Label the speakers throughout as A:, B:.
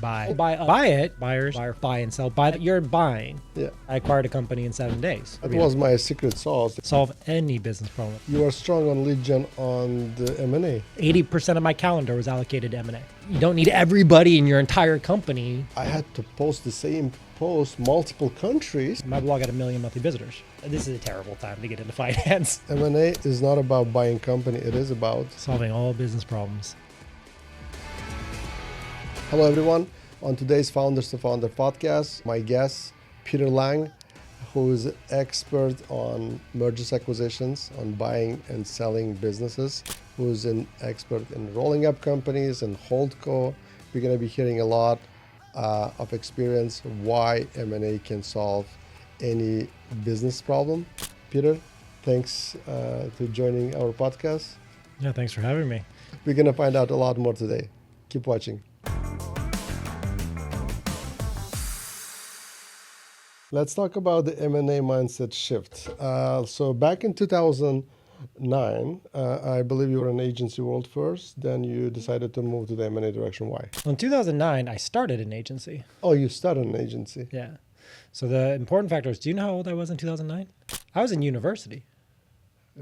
A: buy. Buy it, buyers, buy and sell. Buy, you're buying.
B: Yeah.
A: I acquired a company in 7 days.
B: That was my secret sauce.
A: Solve any business problem.
B: You are strong on lead gen on the M&A.
A: 80% of my calendar was allocated to M&A. You don't need everybody in your entire company.
B: I had to post the same post multiple countries.
A: My blog had 1 million monthly visitors. This is a terrible time to get into finance.
B: M&A is not about buying company. It is about
A: solving all business problems.
B: Hello, everyone. On today's Founders to Founder podcast, my guest, Peter Lang, who is an expert on mergers, acquisitions, on buying and selling businesses, who is an expert in rolling up companies and HoldCo. We're going to be hearing a lot of experience why M&A can solve any business problem. Peter, thanks for joining our podcast.
A: Yeah, thanks for having me.
B: We're going to find out a lot more today. Keep watching. Let's talk about the M&A mindset shift. So back in 2009, I believe you were in agency world first. Then you decided to move to the M&A direction. Why?
A: Well, in 2009, I started an agency.
B: Oh, you started an agency.
A: Yeah. So the important factor is, do you know how old I was in 2009? I was in university.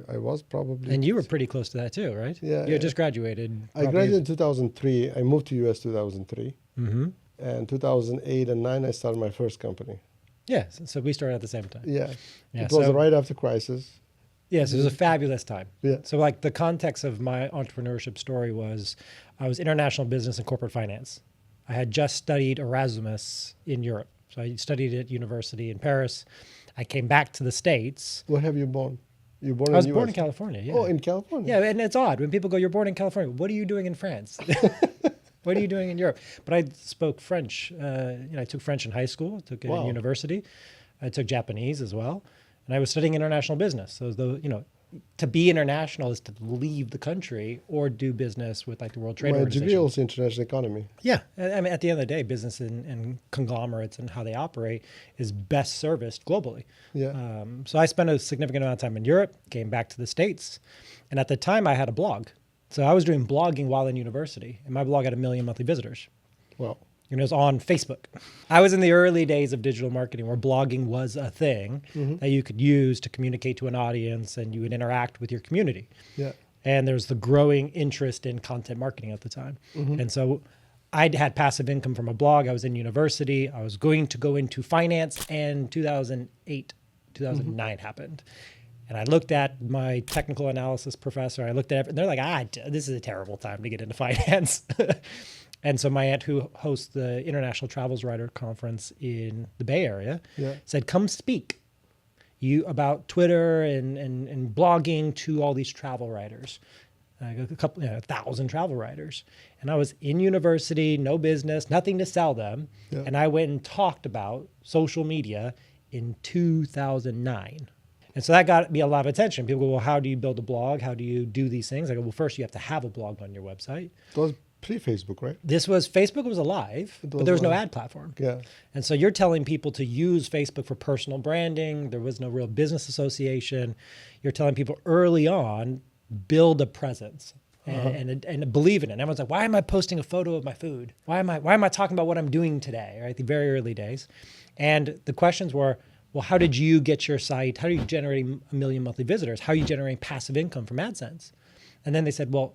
B: I was probably.
A: And you were pretty close to that too, right?
B: Yeah.
A: You had just graduated.
B: I graduated in 2003. I moved to US 2003.
A: Mm-hmm.
B: And 2008 and 9, I started my first company.
A: Yeah, so we started at the same time.
B: Yeah. It was right after crisis.
A: Yes, it was a fabulous time.
B: Yeah.
A: So like the context of my entrepreneurship story was I was international business and corporate finance. I had just studied Erasmus in Europe. So I studied at university in Paris. I came back to the States.
B: Where have you born? You born
A: I was
B: in
A: born
B: US?
A: in California, yeah.
B: Oh, in California?
A: Yeah, and it's odd. When people go, you're born in California, what are you doing in France? What are you doing in Europe? But I spoke French. I took French in high school, took it in university. I took Japanese as well. And I was studying international business. So, to be international is to leave the country or do business with like the World Trade Organization.
B: My degree also international economy.
A: Yeah. I mean, at the end of the day, business and conglomerates and how they operate is best serviced globally.
B: Yeah.
A: So I spent a significant amount of time in Europe, came back to the States. And at the time I had a blog. So I was doing blogging while in university, and my blog had 1 million monthly visitors.
B: Wow.
A: And it was on Facebook. I was in the early days of digital marketing where blogging was a thing that you could use to communicate to an audience and you would interact with your community.
B: Yeah.
A: And there's the growing interest in content marketing at the time. And so I'd had passive income from a blog. I was in university. I was going to go into finance, and 2009 happened. And I looked at my technical analysis professor. I looked at it, and they're like, this is a terrible time to get into finance. And so my aunt, who hosts the International Travels Writer Conference in the Bay Area, said, come speak about Twitter and blogging to all these travel writers. I got 1,000 travel writers. And I was in university, no business, nothing to sell them. Yeah. And I went and talked about social media in 2009. And so that got me a lot of attention. People go, well, how do you build a blog? How do you do these things? I go, well, first you have to have a blog on your website.
B: That was pre-Facebook, right?
A: Facebook was alive, but there was no ad platform.
B: Yeah.
A: And so you're telling people to use Facebook for personal branding. There was no real business association. You're telling people early on, build a presence and believe in it. And everyone's like, why am I posting a photo of my food? Why am I talking about what I'm doing today? Right? The very early days. And the questions were, well, how did you get your site? How are you generating 1 million monthly visitors? How are you generating passive income from AdSense? And then they said, well,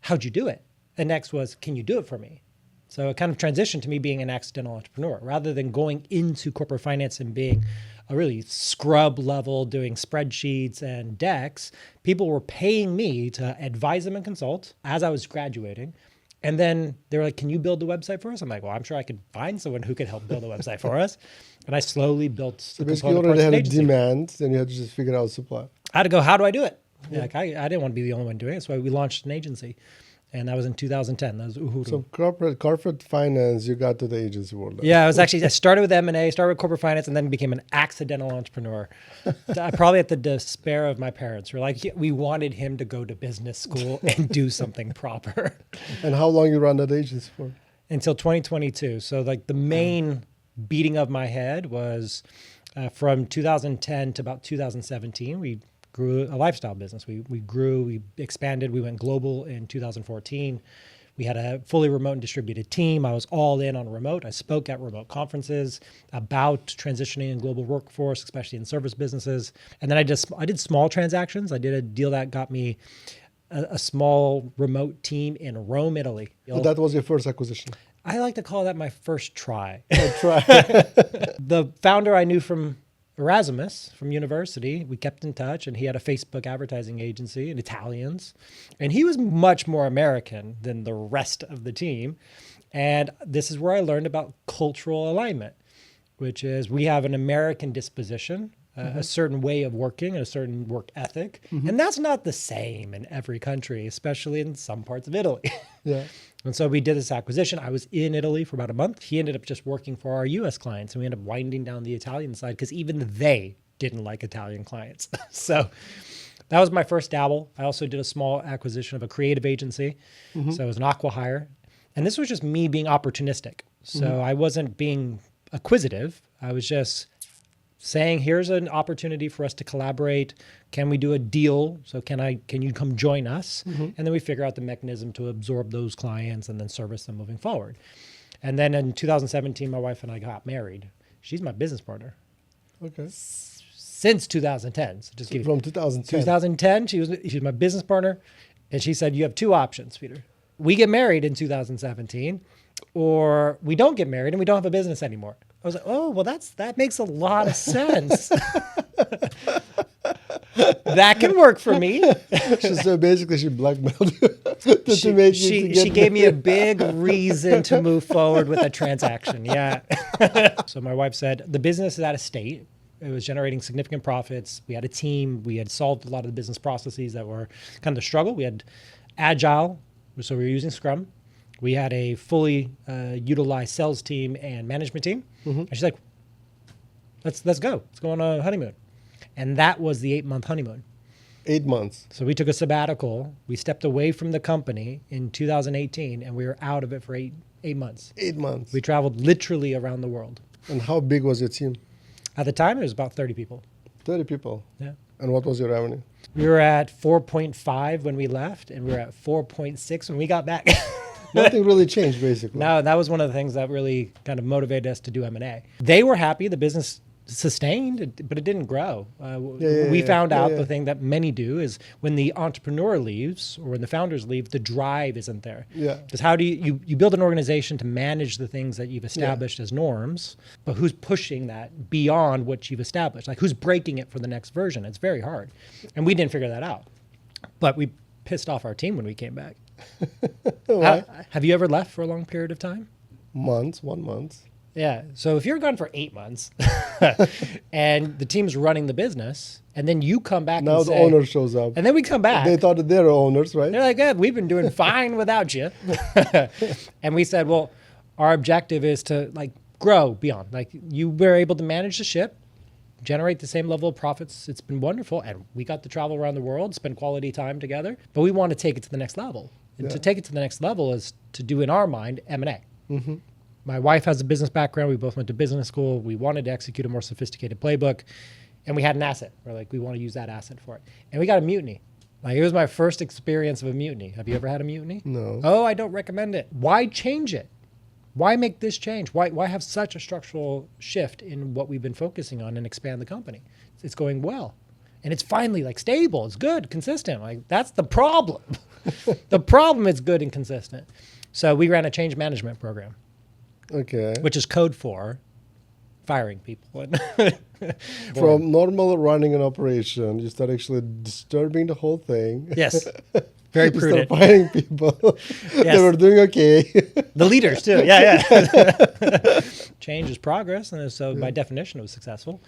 A: how'd you do it? And next was, can you do it for me? So it kind of transitioned to me being an accidental entrepreneur. Rather than going into corporate finance and being a really scrub level doing spreadsheets and decks, people were paying me to advise them and consult as I was graduating. And then they were like, can you build the website for us? I'm like, well, I'm sure I could find someone who could help build a website for us. And I slowly built the
B: basically you already had a demand, then you had to just figure out supply.
A: I had to go, how do I do it? Yeah. Like I didn't want to be the only one doing it. So we launched an agency. And that was in 2010. That was Uhuru.
B: So corporate finance, you got to the agency world.
A: Yeah, I started with M&A, started with corporate finance, and then became an accidental entrepreneur. Probably at the despair of my parents. We're like, we wanted him to go to business school and do something proper.
B: And how long you ran that agency for?
A: Until 2022. So like the main beating of my head was from 2010 to about 2017. We grew a lifestyle business. We grew, we expanded, we went global in 2014. We had a fully remote and distributed team. I was all in on remote. I spoke at remote conferences about transitioning in global workforce, especially in service businesses. And then I did small transactions. I did a deal that got me a small remote team in Rome, Italy.
B: So that was your first acquisition?
A: I like to call that my first try.
B: Try.
A: The founder I knew from Erasmus, from university, we kept in touch, and he had a Facebook advertising agency in Italians. And he was much more American than the rest of the team. And this is where I learned about cultural alignment, which is we have an American disposition, a certain way of working, a certain work ethic. And that's not the same in every country, especially in some parts of Italy.
B: Yeah.
A: And so we did this acquisition. I was in Italy for about a month. He ended up just working for our US clients, and we ended up winding down the Italian side because even they didn't like Italian clients. So that was my first dabble. I also did a small acquisition of a creative agency. So it was an acqui-hire. And this was just me being opportunistic. So I wasn't being acquisitive. I was just saying, here's an opportunity for us to collaborate. Can we do a deal? So can you come join us? And then we figure out the mechanism to absorb those clients and then service them moving forward. And then in 2017, my wife and I got married. She's my business partner.
B: Okay.
A: Since 2010. So just
B: From 2010.
A: 2010, she was my business partner. And she said, you have two options, Peter. We get married in 2017, or we don't get married and we don't have a business anymore. I was like, oh, well, that makes a lot of sense. That can work for me.
B: So basically, she blackmailed you to make you to get
A: She gave me a big reason to move forward with a transaction. Yeah. So my wife said, the business is at a state. It was generating significant profits. We had a team. We had solved a lot of the business processes that were kind of the struggle. We had Agile, so we were using Scrum. We had a fully utilized sales team and management team. And she's like, let's go. Let's go on a honeymoon. And that was the 8-month honeymoon.
B: 8 months.
A: So we took a sabbatical. We stepped away from the company in 2018, and we were out of it for eight months.
B: 8 months.
A: We traveled literally around the world.
B: And how big was your team?
A: At the time, it was about 30 people.
B: 30 people.
A: Yeah.
B: And what was your revenue?
A: We were at 4.5 when we left, and we were at 4.6 when we got back.
B: Nothing really changed, basically.
A: No, that was one of the things that really kind of motivated us to do M&A. They were happy. The business sustained, but it didn't grow. We found out the thing that many do is when the entrepreneur leaves or when the founders leave, the drive isn't there.
B: Yeah.
A: Because how do you build an organization to manage the things that you've established as norms, but who's pushing that beyond what you've established? Like who's breaking it for the next version? It's very hard. And we didn't figure that out. But we pissed off our team when we came back. Have you ever left for a long period of time?
B: 1 month.
A: Yeah. So if you're gone for 8 months and the team's running the business and then you come back
B: Now
A: and
B: the
A: say,
B: owner shows up.
A: and then we come back.
B: They thought that they're owners, right?
A: They're like, we've been doing fine without you. And we said, well, our objective is to like grow beyond. Like you were able to manage the ship, generate the same level of profits. It's been wonderful. And we got to travel around the world, spend quality time together, but we want to take it to the next level. And to take it to the next level is to do, in our mind, M&A. My wife has a business background. We both went to business school. We wanted to execute a more sophisticated playbook. And we had an asset. We're like, we want to use that asset for it. And we got a mutiny. Like, it was my first experience of a mutiny. Have you ever had a mutiny?
B: No.
A: Oh, I don't recommend it. Why change it? Why make this change? Why have such a structural shift in what we've been focusing on and expand the company? It's going well. And it's finally like stable. It's good, consistent. Like that's the problem. The problem is good and consistent. So we ran a change management program.
B: Okay.
A: Which is code for firing people.
B: From normal running an operation, you start actually disturbing the whole thing.
A: Yes. Very prudent.
B: You start firing people. They were doing okay.
A: The leaders too. Yeah. Change is progress. And so by definition, it was successful.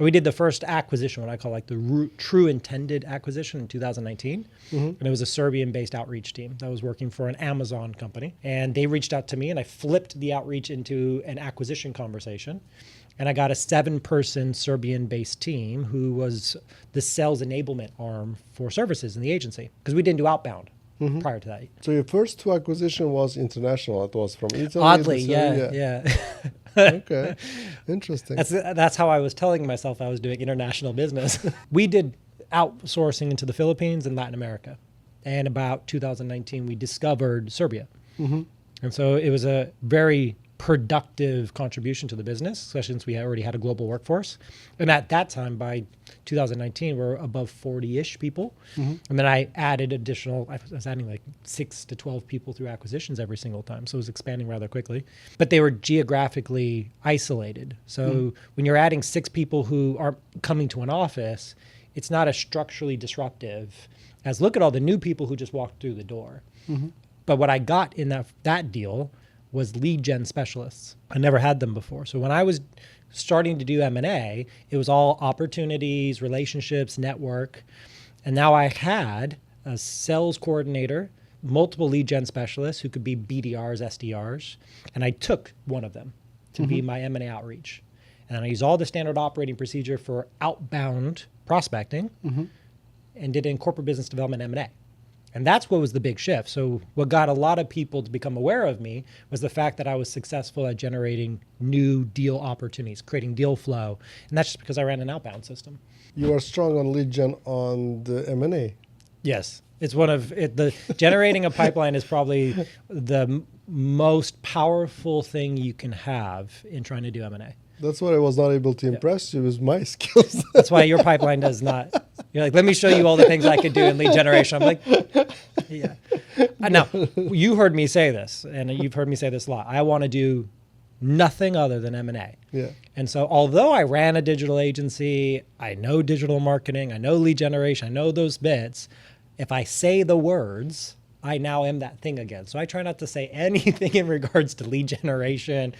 A: We did the first acquisition, what I call like the true intended acquisition in 2019. And it was a Serbian-based outreach team that was working for an Amazon company. And they reached out to me and I flipped the outreach into an acquisition conversation. And I got a 7-person Serbian-based team who was the sales enablement arm for services in the agency because we didn't do outbound prior to that.
B: So your first 2 acquisition was international. It was from Italy.
A: Oddly, yeah.
B: Okay, interesting.
A: That's how I was telling myself I was doing international business. We did outsourcing into the Philippines and Latin America. And about 2019, we discovered Serbia. And so it was a very productive contribution to the business, especially since we already had a global workforce. And at that time, by 2019, we're above 40-ish people. And then I added additional, I was adding like 6 to 12 people through acquisitions every single time. So it was expanding rather quickly. But they were geographically isolated. So when you're adding 6 people who aren't coming to an office, it's not as structurally disruptive as look at all the new people who just walked through the door. But what I got in that deal was lead gen specialists. I never had them before. So when I was starting to do M&A, it was all opportunities, relationships, network. And now I had a sales coordinator, multiple lead gen specialists who could be BDRs, SDRs. And I took one of them to be my M&A outreach. And I used all the standard operating procedure for outbound prospecting and did it in corporate business development M&A. And that's what was the big shift. So what got a lot of people to become aware of me was the fact that I was successful at generating new deal opportunities, creating deal flow. And that's just because I ran an outbound system.
B: You are strong on lead gen on the M&A.
A: Yes. It's the generating a pipeline is probably the most powerful thing you can have in trying to do M&A.
B: That's what I was not able to impress you with my skills.
A: That's why your pipeline does not. You're like, let me show you all the things I could do in lead generation. I'm like, yeah. Now, you heard me say this, and you've heard me say this a lot. I want to do nothing other than M&A.
B: Yeah.
A: And so although I ran a digital agency, I know digital marketing, I know lead generation, I know those bits, if I say the words, I now am that thing again. So I try not to say anything in regards to lead generation,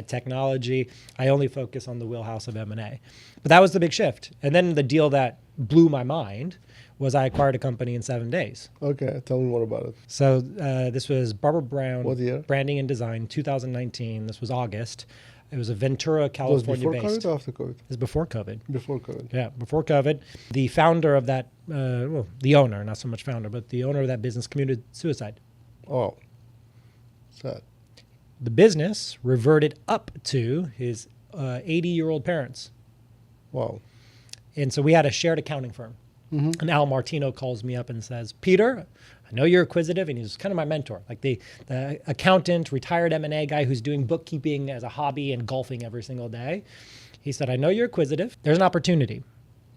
A: technology. I only focus on the wheelhouse of M&A. But that was the big shift. And then the deal that blew my mind was I acquired a company in 7 days.
B: Okay, tell me more about it.
A: So this was Barbara Brown,
B: What year?
A: Branding and Design, 2019. This was August. It was a Ventura, California
B: Was it before
A: based.
B: COVID or after COVID?
A: It was before COVID.
B: Before COVID.
A: Yeah, before COVID. The founder of that, the owner, not so much founder, but the owner of that business committed suicide.
B: Oh, sad.
A: The business reverted up to his 80-year-old parents.
B: Wow.
A: And so we had a shared accounting firm. And Al Martino calls me up and says, Peter, I know you're acquisitive, and he's kind of my mentor, like the accountant, retired M&A guy who's doing bookkeeping as a hobby and golfing every single day. He said, I know you're acquisitive. There's an opportunity.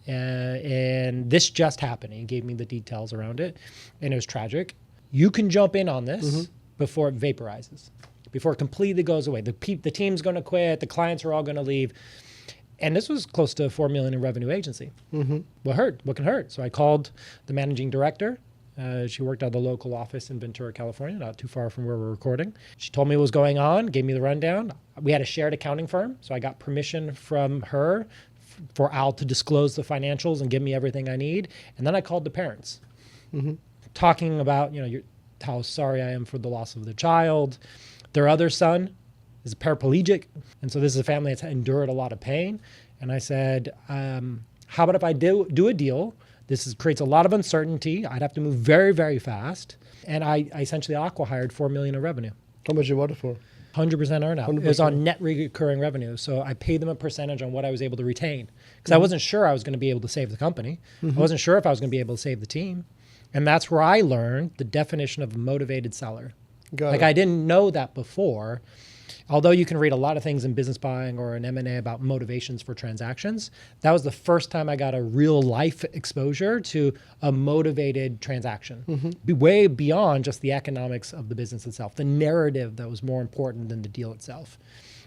A: And this just happened. He gave me the details around it, and it was tragic. You can jump in on this before it vaporizes, before it completely goes away. The team's going to quit. The clients are all going to leave. And this was close to $4 million in revenue agency. What can hurt? So I called the managing director. She worked out of the local office in Ventura, California, not too far from where we're recording. She told me what was going on, gave me the rundown. We had a shared accounting firm, so I got permission from her for Al to disclose the financials and give me everything I need. And then I called the parents, talking about how sorry I am for the loss of the child. Their other son is a paraplegic, and so this is a family that's endured a lot of pain. And I said, how about if I do a deal? This creates a lot of uncertainty. I'd have to move very, very fast. And I essentially acqui-hired $4 million in revenue.
B: How much you bought it for?
A: 100% earnout.
B: 100%.
A: It was on net recurring revenue. So I paid them a percentage on what I was able to retain. Because I wasn't sure I was going to be able to save the company. I wasn't sure if I was going to be able to save the team. And that's where I learned the definition of a motivated seller.
B: Got it.
A: I didn't know that before. Although you can read a lot of things in business buying or in M&A about motivations for transactions, that was the first time I got a real life exposure to a motivated transaction. Way beyond just the economics of the business itself, the narrative that was more important than the deal itself.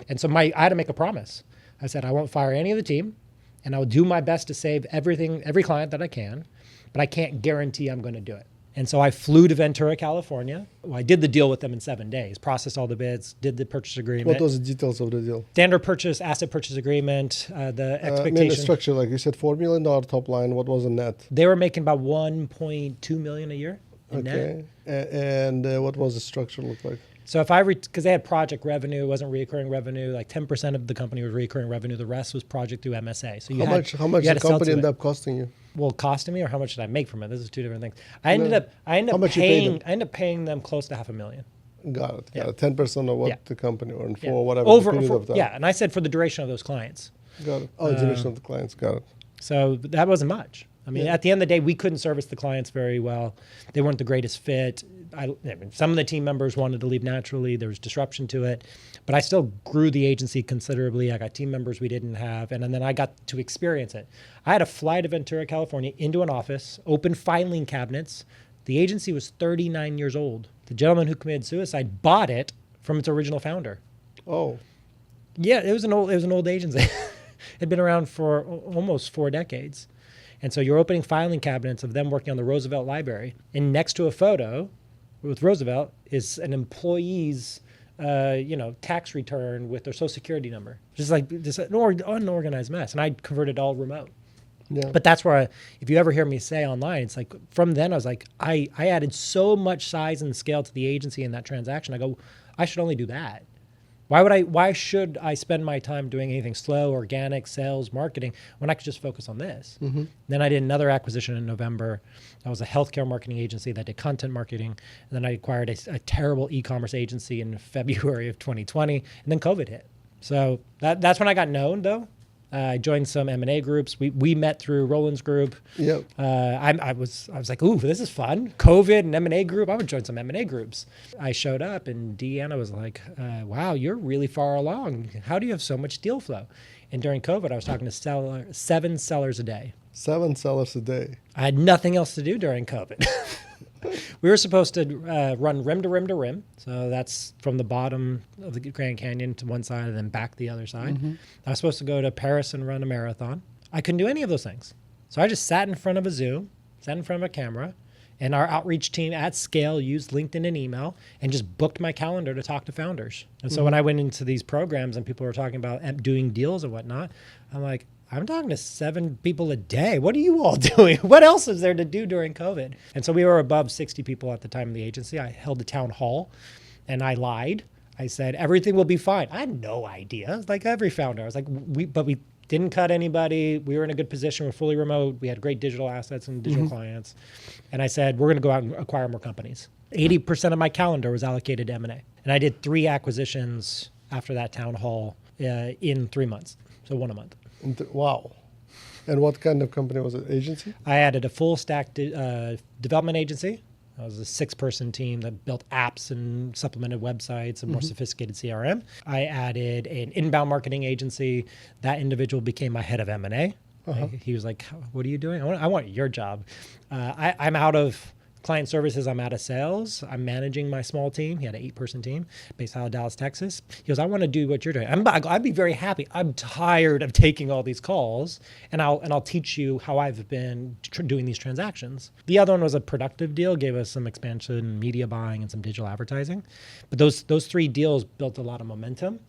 A: And so I had to make a promise. I said, I won't fire any of the team, and I'll do my best to save every client that I can, but I can't guarantee I'm going to do it. And so I flew to Ventura, California. Well, I did the deal with them in 7 days, processed all the bids, did the purchase agreement.
B: What was the details of the deal?
A: Standard purchase, asset purchase agreement, the expectation.
B: The structure, like you said, $4 million top line. What was the net?
A: They were making about $1.2 million a year in net.
B: Okay. And what was the structure look like?
A: So because they had project revenue, it wasn't recurring revenue. Like 10% of the company was recurring revenue. The rest was project through MSA. So
B: How much the company ended up costing you?
A: Well, costing me, or how much did I make from it? This is two different things. I ended up paying them close to $500,000.
B: Got it. 10% of what the company earned for whatever period of time.
A: Yeah, and I said for the duration of those clients.
B: Got it. Oh, duration of the clients. Got it.
A: So that wasn't much. I mean,
B: Yeah.
A: at the end of the day, we couldn't service the clients very well. They weren't the greatest fit. I mean, some of the team members wanted to leave naturally. There was disruption to it. But I still grew the agency considerably. I got team members we didn't have. And then I got to experience it. I had to fly to Ventura, California, into an office, open filing cabinets. The agency was 39 years old. The gentleman who committed suicide bought it from its original founder.
B: Oh,
A: Yeah, it was an old agency. It had been around for almost 4 decades. And so you're opening filing cabinets of them working on the Roosevelt Library. And next to a photo with Roosevelt is an employee's tax return with their social security number. Just like just an unorganized mess. And I converted all remote.
B: yeah.
A: But that's where, if you ever hear me say online, it's like from then I was like, I added so much size and scale to the agency in that transaction. I go, I should only do that. Why should I spend my time doing anything slow, organic, sales, marketing, when I could just focus on this?
B: Mm-hmm.
A: Then I did another acquisition in November. That was a healthcare marketing agency that did content marketing. And then I acquired a terrible e-commerce agency in February of 2020. And then COVID hit. So that's when I got known, though. I joined some M&A groups. We met through Roland's group.
B: Yep.
A: I was like, ooh, this is fun. COVID and M&A group. I would join some M&A groups. I showed up and Deanna was like, wow, you're really far along. How do you have so much deal flow? And during COVID, I was talking to 7 sellers a day.
B: 7 sellers a day.
A: I had nothing else to do during COVID. We were supposed to run rim to rim to rim. So that's from the bottom of the Grand Canyon to one side and then back the other side.
B: Mm-hmm.
A: I was supposed to go to Paris and run a marathon. I couldn't do any of those things. So I just sat in front of a Zoom, sat in front of a camera, and our outreach team at scale used LinkedIn and email and just booked my calendar to talk to founders. And so when I went into these programs and people were talking about doing deals and whatnot, I'm like, I'm talking to 7 people a day. What are you all doing? What else is there to do during COVID? And so we were above 60 people at the time of the agency. I held a town hall and I lied. I said, everything will be fine. I had no idea. Like every founder, I was like, we didn't cut anybody. We were in a good position. We're fully remote. We had great digital assets and digital clients. And I said, we're going to go out and acquire more companies. 80% of my calendar was allocated to M&A. And I did 3 acquisitions after that town hall in 3 months. So 1 a month.
B: Wow. And what kind of company was it? Agency?
A: I added a full stack development agency. I was a 6-person team that built apps and supplemented websites and more sophisticated CRM. I added an inbound marketing agency. That individual became my head of M&A. He was like, what are you doing? I want your job. I'm out of client services, I'm out of sales. I'm managing my small team. He had an 8-person team based out of Dallas, Texas. He goes, I want to do what you're doing. I'd be very happy. I'm tired of taking all these calls, and I'll teach you how I've been doing these transactions. The other one was a productive deal, gave us some expansion, media buying, and some digital advertising. But those 3 deals built a lot of momentum,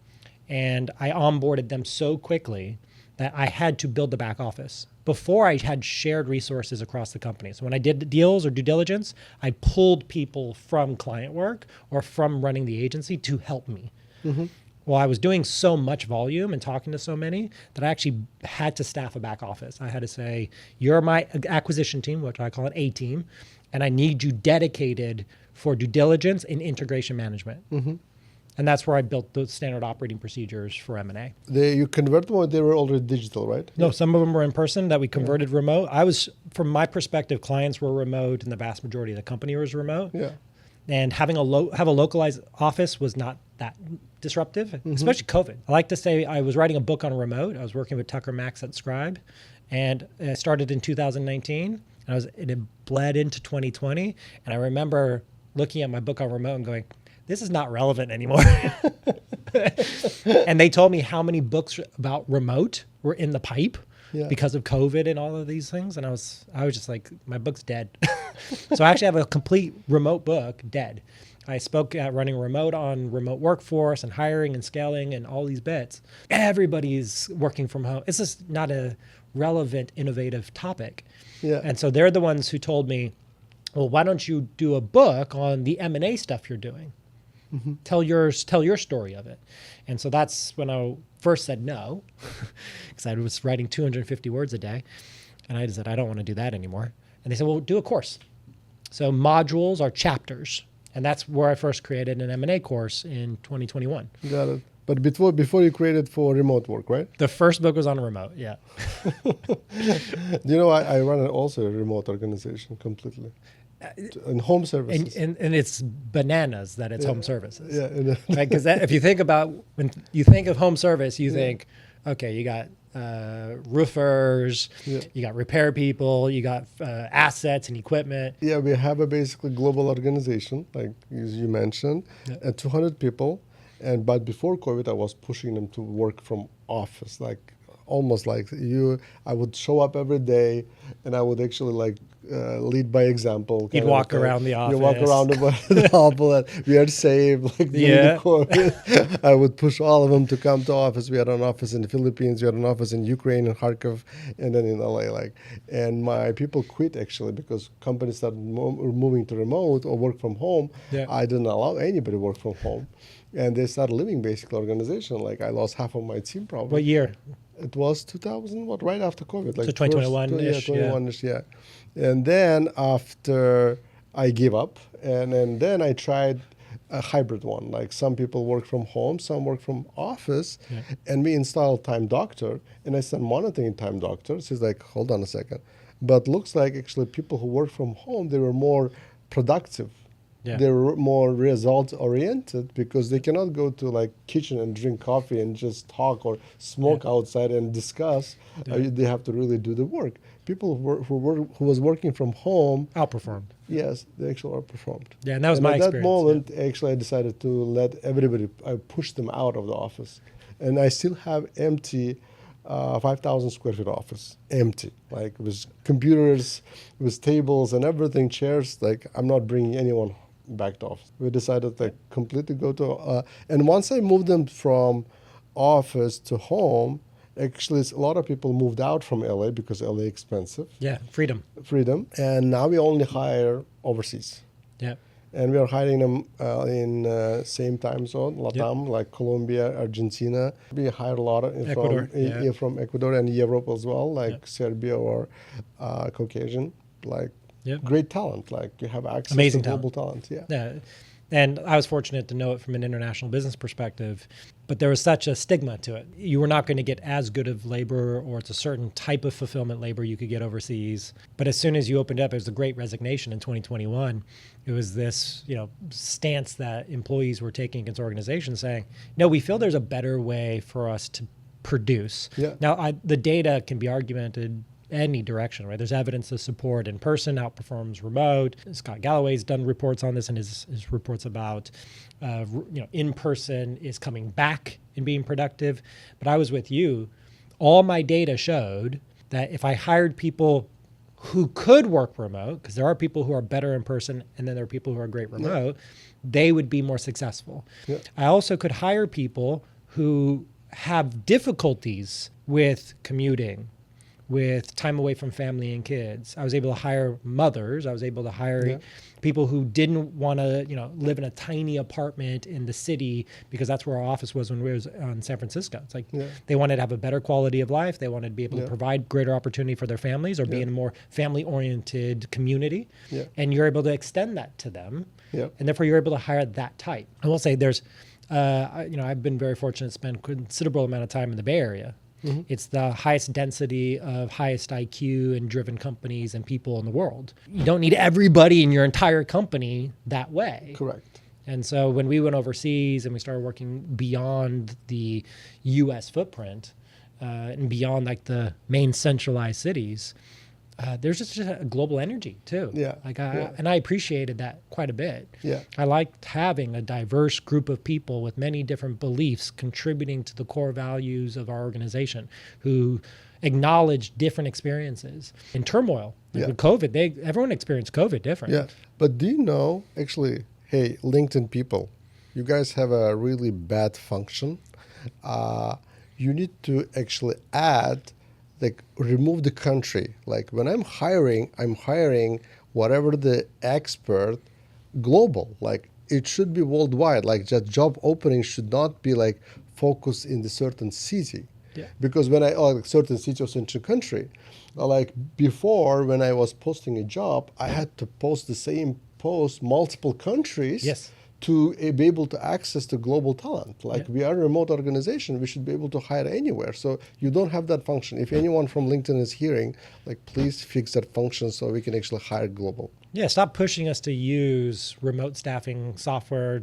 A: and I onboarded them so quickly that I had to build the back office. Before, I had shared resources across the company. So when I did deals or due diligence, I pulled people from client work or from running the agency to help me. Well, I was doing so much volume and talking to so many that I actually had to staff a back office. I had to say, you're my acquisition team, which I call an A team, and I need you dedicated for due diligence and integration management. And that's where I built the standard operating procedures for M&A.
B: You converted them or they were already digital, right?
A: No, some of them were in person that we converted remote. From my perspective, clients were remote and the vast majority of the company was remote.
B: Yeah.
A: And having have a localized office was not that disruptive, especially COVID. I like to say I was writing a book on remote. I was working with Tucker Max at Scribe, and I started in 2019. And it bled into 2020. And I remember looking at my book on remote and going, this is not relevant anymore. And they told me how many books about remote were in the pipe because of COVID and all of these things. And I was just like, my book's dead. So I actually have a complete remote book dead. I spoke at running remote on remote workforce and hiring and scaling and all these bits. Everybody's working from home. It's just not a relevant, innovative topic.
B: Yeah.
A: And so they're the ones who told me, well, why don't you do a book on the M&A stuff you're doing? Tell your story of it. And so that's when I first said no, because I was writing 250 words a day. And I said, I don't want to do that anymore. And they said, well, do a course. So modules are chapters. And that's where I first created an M&A course in 2021.
B: Got it. But before you created for remote work, right?
A: The first book was on remote. Yeah.
B: You know, I run also a remote organization completely. In home services.
A: And it's bananas that it's home services.
B: Yeah.
A: Right? Because if you think about, when you think of home service, you think, okay, you got roofers, you got repair people, you got assets and equipment.
B: Yeah, we have a basically global organization, like as you mentioned, and 200 people. But before COVID, I was pushing them to work from office, like almost like I would show up every day, and I would actually like lead by example.
A: You'd walk around the office.
B: You walk around the office. We are safe. Like during the COVID, I would push all of them to come to office. We had an office in the Philippines. We had an office in Ukraine, in Kharkiv, and then in LA. And my people quit actually because companies started moving to remote or work from home.
A: Yeah.
B: I didn't allow anybody to work from home. And they started leaving basically organization. Like I lost half of my team probably.
A: What year?
B: It was 2000, right after COVID. Like
A: so 2021-ish.
B: 21-ish, yeah. And then after I gave up, and then I tried a hybrid one. Like some people work from home, some work from office, and we installed Time Doctor, and I started monitoring Time Doctor. So it's like, hold on a second. But looks like actually people who work from home, they were more productive.
A: Yeah.
B: They're more results oriented because they cannot go to like kitchen and drink coffee and just talk or smoke outside and discuss. They have to really do the work. People who was working from home
A: outperformed.
B: Yes, they actually outperformed.
A: Yeah, and that was my experience.
B: At that moment, actually, I decided to let everybody. I pushed them out of the office, and I still have empty. 5,000 square feet office, empty, like with computers, with tables and everything, chairs. Like I'm not bringing anyone back to office. We decided to completely go to, and once I moved them from office to home, actually a lot of people moved out from LA because LA expensive.
A: Yeah, freedom.
B: And now we only hire overseas.
A: Yeah.
B: And we are hiring them in same time zone, LATAM, like Colombia, Argentina. We hire a lot of
A: Ecuador,
B: from Ecuador and Europe as well, like Serbia or Caucasian. Like great talent. Like you have access
A: Amazing
B: to global talent.
A: Yeah. And I was fortunate to know it from an international business perspective, but there was such a stigma to it. You were not going to get as good of labor, or it's a certain type of fulfillment labor you could get overseas. But as soon as you opened up, it was a great resignation in 2021. It was this, stance that employees were taking against organizations saying, no, we feel there's a better way for us to produce.
B: Yeah.
A: Now, the data can be argumented any direction, right? There's evidence to support in-person outperforms remote. Scott Galloway's done reports on this, and his reports about, in-person is coming back and being productive. But I was with you. All my data showed that if I hired people who could work remote, because there are people who are better in person, and then there are people who are great remote, they would be more successful. Yeah. I also could hire people who have difficulties with commuting, with time away from family and kids. I was able to hire mothers. I was able to hire people who didn't want to, live in a tiny apartment in the city, because that's where our office was when we was in San Francisco. It's like they wanted to have a better quality of life. They wanted to be able to provide greater opportunity for their families, or be in a more family-oriented community. Yeah. And you're able to extend that to them. Yeah. And therefore you're able to hire that type. I will say there's, I've been very fortunate to spend a considerable amount of time in the Bay Area. Mm-hmm. It's the highest density of highest IQ and driven companies and people in the world. You don't need everybody in your entire company that way.
B: Correct.
A: And so when we went overseas and we started working beyond the U.S. footprint and beyond like the main centralized cities, there's just a global energy too.
B: Yeah.
A: And I appreciated that quite a bit.
B: Yeah.
A: I liked having a diverse group of people with many different beliefs contributing to the core values of our organization, who acknowledge different experiences. In turmoil, with COVID, everyone experienced COVID different.
B: Yeah. But do you know, actually, hey, LinkedIn people, you guys have a really bad function. You need to actually add, like, remove the country. Like when I'm hiring whatever the expert global. Like it should be worldwide. Like just job openings should not be like focused in the certain city. Yeah. Because when certain city or certain country, like before when I was posting a job, I had to post the same post multiple countries.
A: Yes.
B: to be able to access the global talent. Like
A: Yeah.
B: we are a remote organization, we should be able to hire anywhere. So you don't have that function. If anyone from LinkedIn is hearing, like please fix that function so we can actually hire global.
A: Yeah, stop pushing us to use remote staffing software,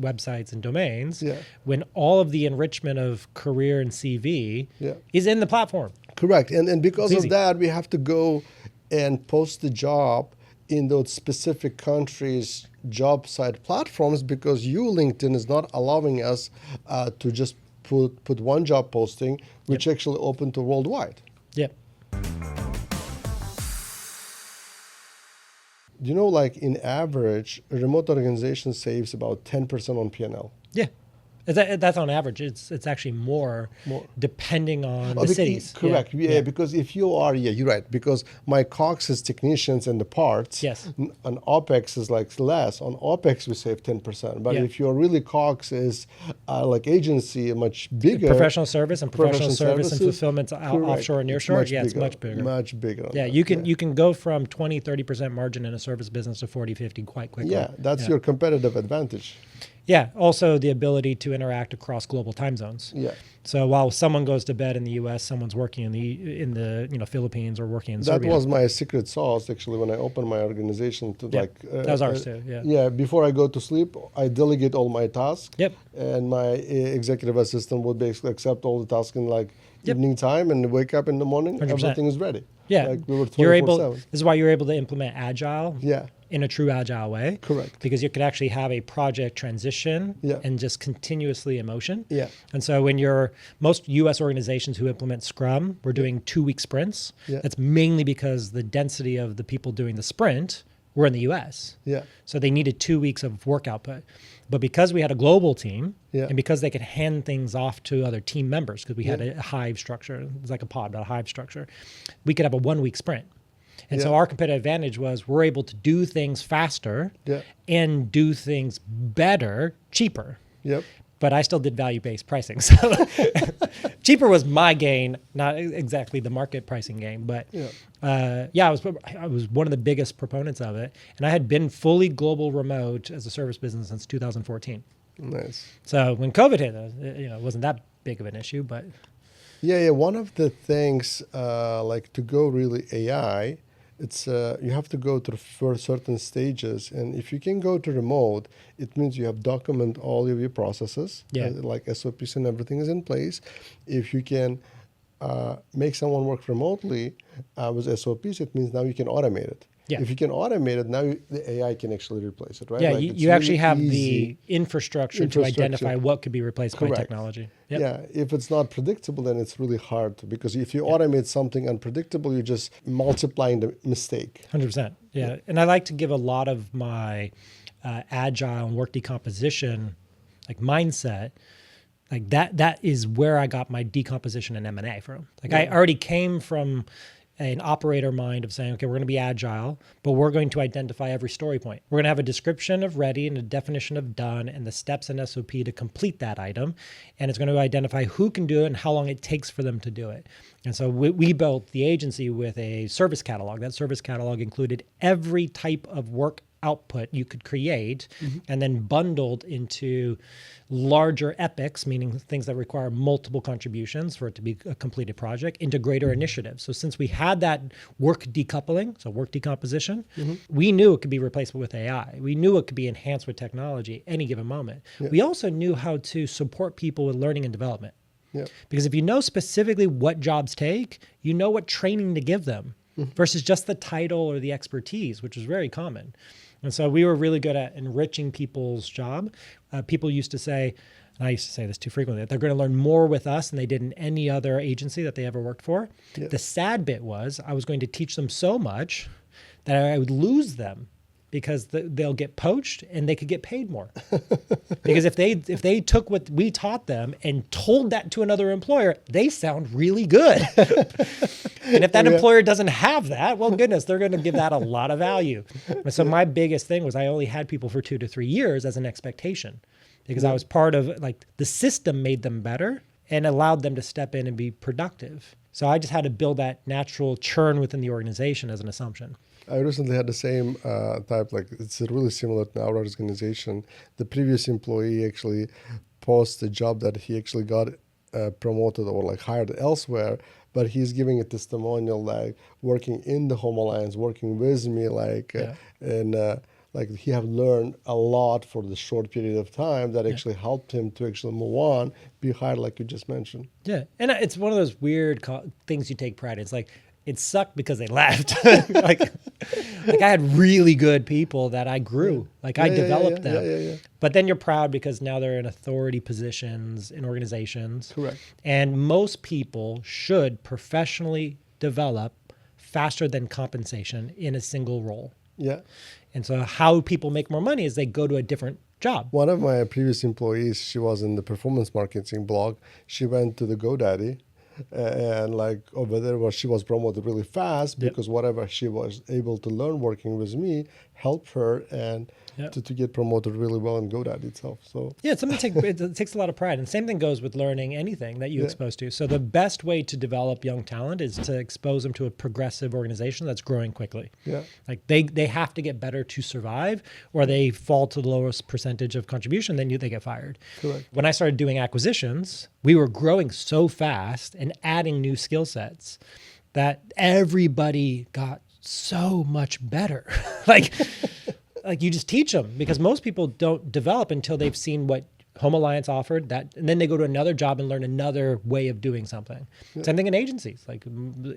A: websites, and domains
B: Yeah.
A: when all of the enrichment of career and CV
B: Yeah.
A: is in the platform.
B: Correct. And because
A: It's
B: of
A: easy.
B: that, we have to go and post the job in those specific countries' job site platforms because LinkedIn, is not allowing us to just put one job posting, which actually open to worldwide.
A: Yep.
B: You know, like in average, a remote organization saves about 10% on P&L.
A: Yeah. That's on average. It's actually more,
B: More.
A: depending on
B: Oh,
A: the cities.
B: Correct. Yeah, because if you are, you're right. Because my COGS is technicians and the parts.
A: Yes.
B: On OPEX is like less. On OPEX we save 10%. But
A: Yeah.
B: if your really COGS is like agency, much bigger.
A: Professional service and professional service and
B: services,
A: fulfillment
B: correct.
A: offshore and nearshore. Yeah, it's
B: bigger,
A: much bigger.
B: Much bigger. on
A: Yeah,
B: that.
A: you can go from 20-30% margin in a service business to 40-50 quite quickly.
B: Yeah, that's your competitive advantage.
A: Yeah, also the ability to interact across global time zones.
B: Yeah.
A: So while someone goes to bed in the U.S., someone's working in the Philippines or working in
B: That
A: Serbia.
B: was my secret sauce actually when I opened my organization to
A: Yep.
B: like.
A: That was ours too, yeah.
B: Yeah. Before I go to sleep, I delegate all my tasks.
A: Yep.
B: And my executive assistant would basically accept all the tasks in like
A: Yep.
B: evening time and wake up in the morning.
A: 100%.
B: Everything is ready.
A: Yeah,
B: Like we were
A: you're able.
B: 24/7.
A: This is why you're able to implement agile.
B: Yeah.
A: In a true agile way.
B: Correct.
A: Because you could actually have a project transition
B: Yeah.
A: and just continuously in motion.
B: Yeah.
A: And so when most US organizations who implement Scrum, we're doing 2-week sprints.
B: Yeah.
A: That's mainly because the density of the people doing the sprint were in the US.
B: Yeah.
A: So they needed 2 weeks of work output. But because we had a global team
B: Yeah.
A: and because they could hand things off to other team members, because we had
B: Yeah.
A: a hive structure, it was like a pod, but a hive structure, we could have a 1-week sprint. And so
B: Yeah.
A: our competitive advantage was we're able to do things faster
B: Yeah.
A: and do things better, cheaper.
B: Yep.
A: But I still did value-based pricing. So cheaper was my gain, not exactly the market pricing game. But I was one of the biggest proponents of it. And I had been fully global remote as a service business since 2014.
B: Nice.
A: So when COVID hit, it wasn't that big of an issue, but
B: Yeah. One of the things, like to go really AI, it's you have to go through certain stages, and if you can go to remote, it means you have document all of your processes,
A: Yeah.
B: like SOPs and everything is in place. If you can make someone work remotely with SOPs, it means now you can automate it.
A: Yeah.
B: If you can automate it, now the AI can actually replace it, right?
A: yeah,
B: Like,
A: you,
B: it's
A: you actually
B: really
A: have
B: easy.
A: the infrastructure to identify what could be replaced by
B: Correct.
A: technology. Yep.
B: Yeah, if it's not predictable, then it's really hard to, because if you automate something unpredictable, you're just multiplying the mistake.
A: 100%. Yeah. And I like to give a lot of my agile and work decomposition mindset. Like that is where I got my decomposition and M&A from. I already came from an operator mind of saying, okay, we're going to be agile, but we're going to identify every story point. We're going to have a description of ready and a definition of done and the steps in SOP to complete that item. And it's going to identify who can do it and how long it takes for them to do it. And so we built the agency with a service catalog. That service catalog included every type of work output you could create and then bundled into larger epics, meaning things that require multiple contributions for it to be a completed project, into greater initiatives. So since we had that work decoupling, so work decomposition, we knew it could be replaceable with AI. We knew it could be enhanced with technology at any given moment.
B: Yeah.
A: We also knew how to support people with learning and development.
B: Yeah.
A: Because if you know specifically what jobs take, you know what training to give them versus just the title or the expertise, which is very common. And so we were really good at enriching people's job. People used to say, and I used to say this too frequently, that they're going to learn more with us than they did in any other agency that they ever worked for.
B: Yeah.
A: The sad bit was I was going to teach them so much that I would lose them because they'll get poached and they could get paid more. Because if they took what we taught them and told that to another employer, they sound really good. And if that employer doesn't have that, well, goodness, they're going to give that a lot of value. And so my biggest thing was I only had people for 2 to 3 years as an expectation because I was part of the system made them better and allowed them to step in and be productive. So I just had to build that natural churn within the organization as an assumption.
B: I recently had the same type, like it's really similar to our organization. The previous employee actually posted a job that he actually got promoted or like hired elsewhere, but he's giving a testimonial like working in the Home Alliance, working with me, like, and like he have learned a lot for the short period of time that actually helped him to actually move on, be hired like you just mentioned.
A: Yeah. And it's one of those weird things you take pride in. It's like, it sucked because they left. like I had really good people that I grew. Like I developed them. But then you're proud because now they're in authority positions in organizations.
B: Correct.
A: And most people should professionally develop faster than compensation in a single role.
B: Yeah.
A: And so how people make more money is they go to a different job.
B: One of my previous employees, she was in the performance marketing blog. She went to the GoDaddy. And like over there, she was promoted really fast because whatever she was able to learn working with me helped her and to get promoted really well in GoDaddy itself. So
A: it's something it takes a lot of pride. And the same thing goes with learning anything that you expose to. So the best way to develop young talent is to expose them to a progressive organization that's growing quickly.
B: Yeah.
A: Like they have to get better to survive, or they fall to the lowest percentage of contribution, then they get fired.
B: Correct.
A: When I started doing acquisitions, we were growing so fast and adding new skill sets that everybody got so much better. like you just teach them, because most people don't develop until they've seen what Home Alliance offered, that, and then they go to another job and learn another way of doing something. Same thing in agencies. Like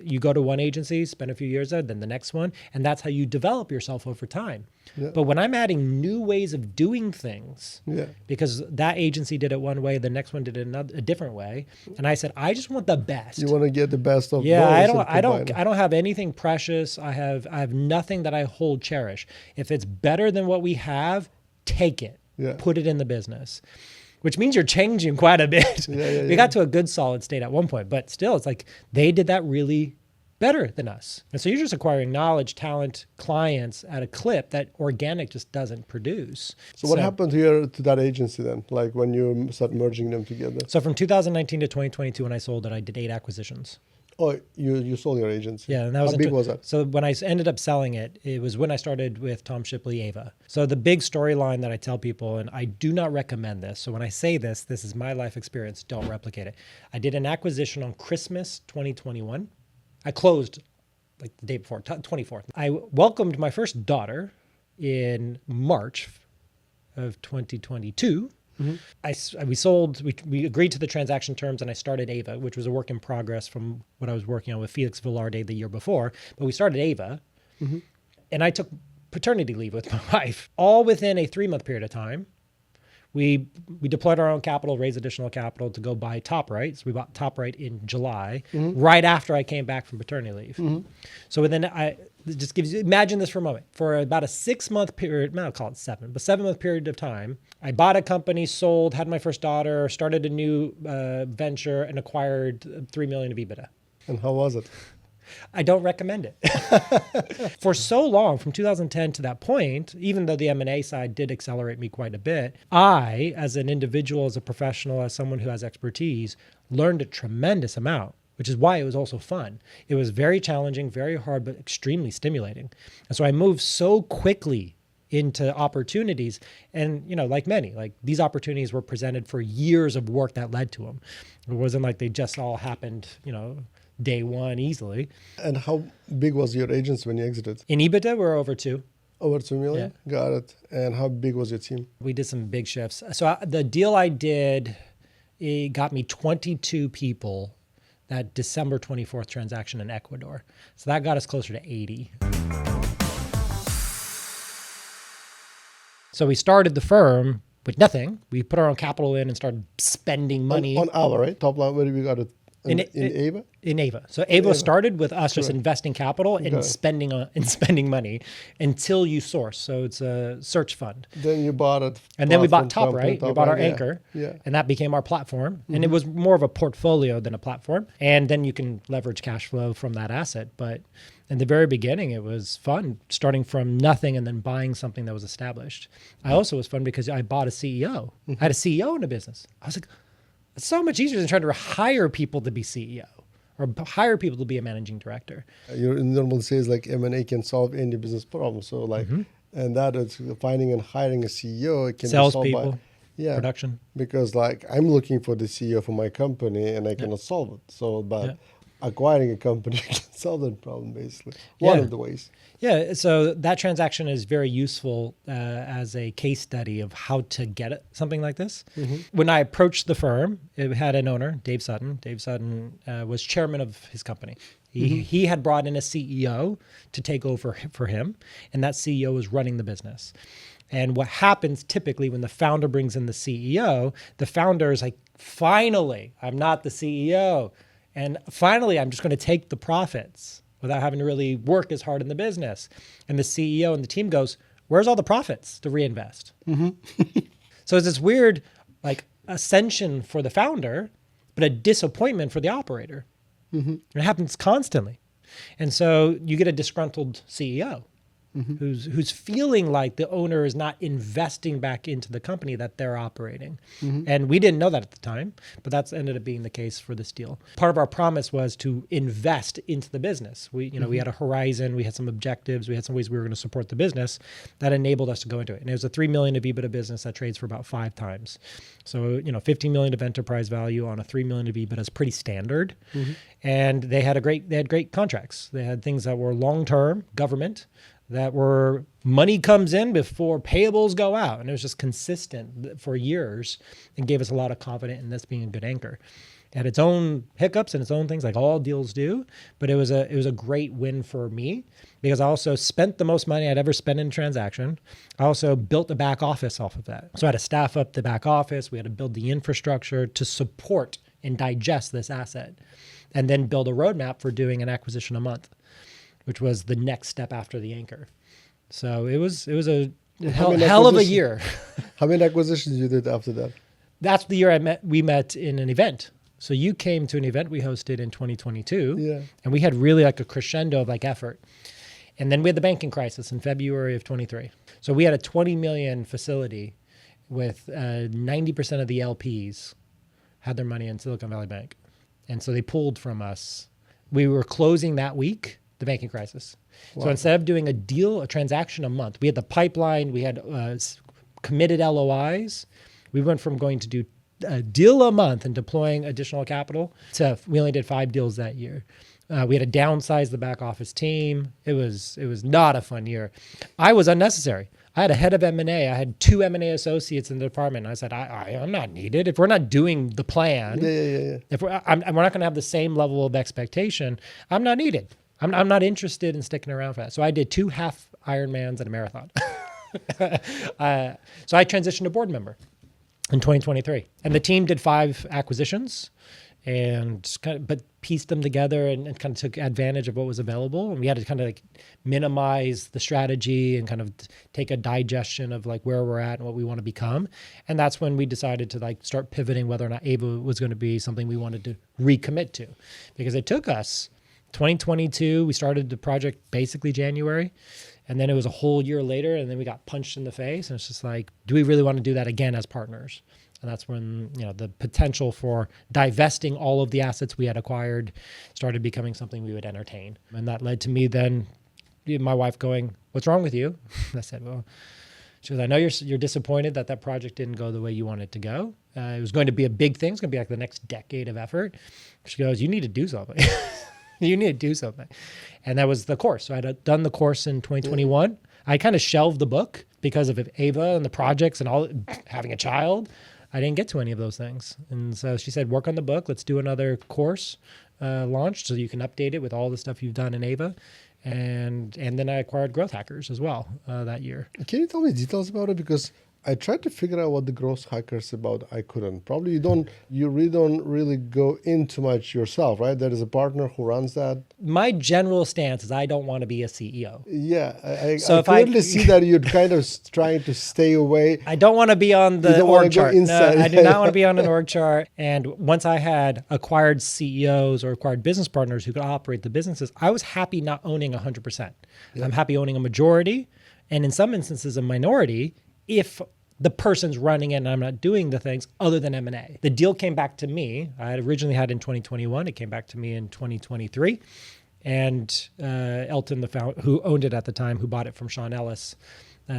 A: you go to one agency, spend a few years there, then the next one, and that's how you develop yourself over time. But when I'm adding new ways of doing things, because that agency did it one way, the next one did it a different way, and I said, I just want the best.
B: You want to get the best of both.
A: I don't have anything precious. I have nothing that I hold cherish. If it's better than what we have, take it. Put it in the business, which means you're changing quite a bit. We got to a good solid state at one point, but still it's like they did that really better than us. And so you're just acquiring knowledge, talent, clients at a clip that organic just doesn't produce.
B: So what happened here to that agency then? Like when you start merging them together?
A: So from 2019 to 2022, when I sold it, I did 8 acquisitions.
B: Oh, you sold your agency.
A: Yeah, and that was
B: how big was that?
A: So when I ended up selling it, it was when I started with Tom Shipley Ava. So the big storyline that I tell people, and I do not recommend this. So when I say this is my life experience. Don't replicate it. I did an acquisition on Christmas 2021. I closed like the day before, 24th. I welcomed my first daughter in March of 2022. We agreed to the transaction terms, and I started Ava, which was a work in progress from what I was working on with Felix Velarde the year before. But we started Ava, and I took paternity leave with my wife, all within a 3-month period of time. We deployed our own capital, raised additional capital to go buy TopRight. So we bought TopRight in July, right after I came back from paternity leave. So within, just gives you, imagine this for a moment. For about a 6-month period, I'll call it 7, but 7-month period of time, I bought a company, sold, had my first daughter, started a new venture, and acquired $3 million of EBITDA.
B: And how was it?
A: I don't recommend it. For so long, from 2010 to that point, even though the M&A side did accelerate me quite a bit, I, as an individual, as a professional, as someone who has expertise, learned a tremendous amount, which is why it was also fun. It was very challenging, very hard, but extremely stimulating. And so I moved so quickly into opportunities. And, like many, like these opportunities were presented for years of work that led to them. It wasn't like they just all happened, day one easily.
B: And how big was your agency when you exited?
A: In EBITDA, we're over 2.
B: Over 2 million? Yeah. Got it. And how big was your team?
A: We did some big shifts. So the deal I did, it got me 22 people, that December 24th transaction in Ecuador. So that got us closer to 80. So we started the firm with nothing. We put our own capital in and started spending money.
B: On Ava, right? Top line, where did we got it? In Ava?
A: In Ava. So Ava started with us just investing capital and spending money until you source. So it's a search fund.
B: Then you bought it.
A: And then we bought TopRight. We bought our anchor.
B: Yeah.
A: And that became our platform. And it was more of a portfolio than a platform. And then you can leverage cash flow from that asset. But in the very beginning, it was fun starting from nothing and then buying something that was established. I also was fun because I bought a CEO. I had a CEO in a business. I was like, it's so much easier than trying to hire people to be CEO. or hire people to be a managing director.
B: You normally say is like M&A can solve any business problem. So like, and that is finding and hiring a CEO. It can be solved by
A: Salespeople, production.
B: because like I'm looking for the CEO for my company and I cannot solve it. So, but acquiring a company can solve that problem basically. One of the ways.
A: Yeah, so that transaction is very useful as a case study of how to get it, something like this. When I approached the firm, it had an owner, Dave Sutton. Dave Sutton was chairman of his company. He had brought in a CEO to take over for him, and that CEO was running the business. And what happens typically when the founder brings in the CEO, the founder is like, finally, I'm not the CEO. And finally, I'm just going to take the profits without having to really work as hard in the business. And the CEO and the team goes, where's all the profits to reinvest? So it's this weird like ascension for the founder, but a disappointment for the operator. It happens constantly. And so you get a disgruntled CEO who's feeling like the owner is not investing back into the company that they're operating. And we didn't know that at the time, but that's ended up being the case for this deal. Part of our promise was to invest into the business. We had a horizon, we had some objectives, we had some ways we were going to support the business that enabled us to go into it. And it was a $3 million of EBITDA business that trades for about 5 times. So, $15 million of enterprise value on a $3 million of EBITDA is pretty standard. And they had great contracts. They had things that were long-term, government, that were money comes in before payables go out. And it was just consistent for years and gave us a lot of confidence in this being a good anchor. It had its own hiccups and its own things like all deals do, but it was a great win for me because I also spent the most money I'd ever spent in a transaction. I also built a back office off of that. So I had to staff up the back office. We had to build the infrastructure to support and digest this asset and then build a roadmap for doing an acquisition a month, which was the next step after the anchor. So it was a hell of a year.
B: How many acquisitions you did after that?
A: That's the year we met in an event. So you came to an event we hosted in 2022, and we had really like a crescendo of like effort. And then we had the banking crisis in February of 23. So we had a 20 million facility with 90% of the LPs had their money in Silicon Valley Bank. And so they pulled from us. We were closing that week, the banking crisis. Wow. So instead of doing a transaction a month, we had the pipeline, we had committed LOIs. We went from going to do a deal a month and deploying additional capital to we only did 5 deals that year. We had to downsize the back office team. It was not a fun year. I was unnecessary. I had a head of M&A. I had 2 M&A associates in the department. I said, I'm not needed. If we're not doing the plan, if we're not going to have the same level of expectation, I'm not needed. I'm not interested in sticking around for that. So I did 2 half Ironmans and a marathon. So I transitioned to board member in 2023. And the team did 5 acquisitions but pieced them together and kind of took advantage of what was available. And we had to kind of like minimize the strategy and kind of take a digestion of like where we're at and what we want to become. And that's when we decided to like start pivoting whether or not Ava was going to be something we wanted to recommit to. Because it took us 2022, we started the project basically January. And then it was a whole year later, and then we got punched in the face. And it's just like, do we really want to do that again as partners? And that's when the potential for divesting all of the assets we had acquired started becoming something we would entertain. And that led to me then, my wife going, "What's wrong with you?" I said, "Well," she goes, "I know you're disappointed that project didn't go the way you wanted it to go. It was going to be a big thing. It's going to be like the next decade of effort." She goes, "You need to do something." You need to do something. And that was the course. So I had done the course in 2021. I kind of shelved the book because of Ava and the projects and all having a child. I didn't get to any of those things. And so she said, work on the book. Let's do another course launched so you can update it with all the stuff you've done in Ava. And then I acquired Growth Hackers as well that year.
B: Can you tell me details about it? Because I tried to figure out what the Growth Hackers is about. I couldn't. Probably you really don't really go into much yourself, right? There is a partner who runs that.
A: My general stance is I don't want to be a CEO.
B: Yeah. I clearly see that you're kind of trying to stay away.
A: I don't want to be on the org chart. No, I do not want to be on an org chart. And once I had acquired CEOs or acquired business partners who could operate the businesses, I was happy not owning 100%. Yeah. I'm happy owning a majority and in some instances a minority if the person's running it and I'm not doing the things other than M&A. The deal came back to me. I had originally had it in 2021. It came back to me in 2023. And Elton, who owned it at the time, who bought it from Sean Ellis,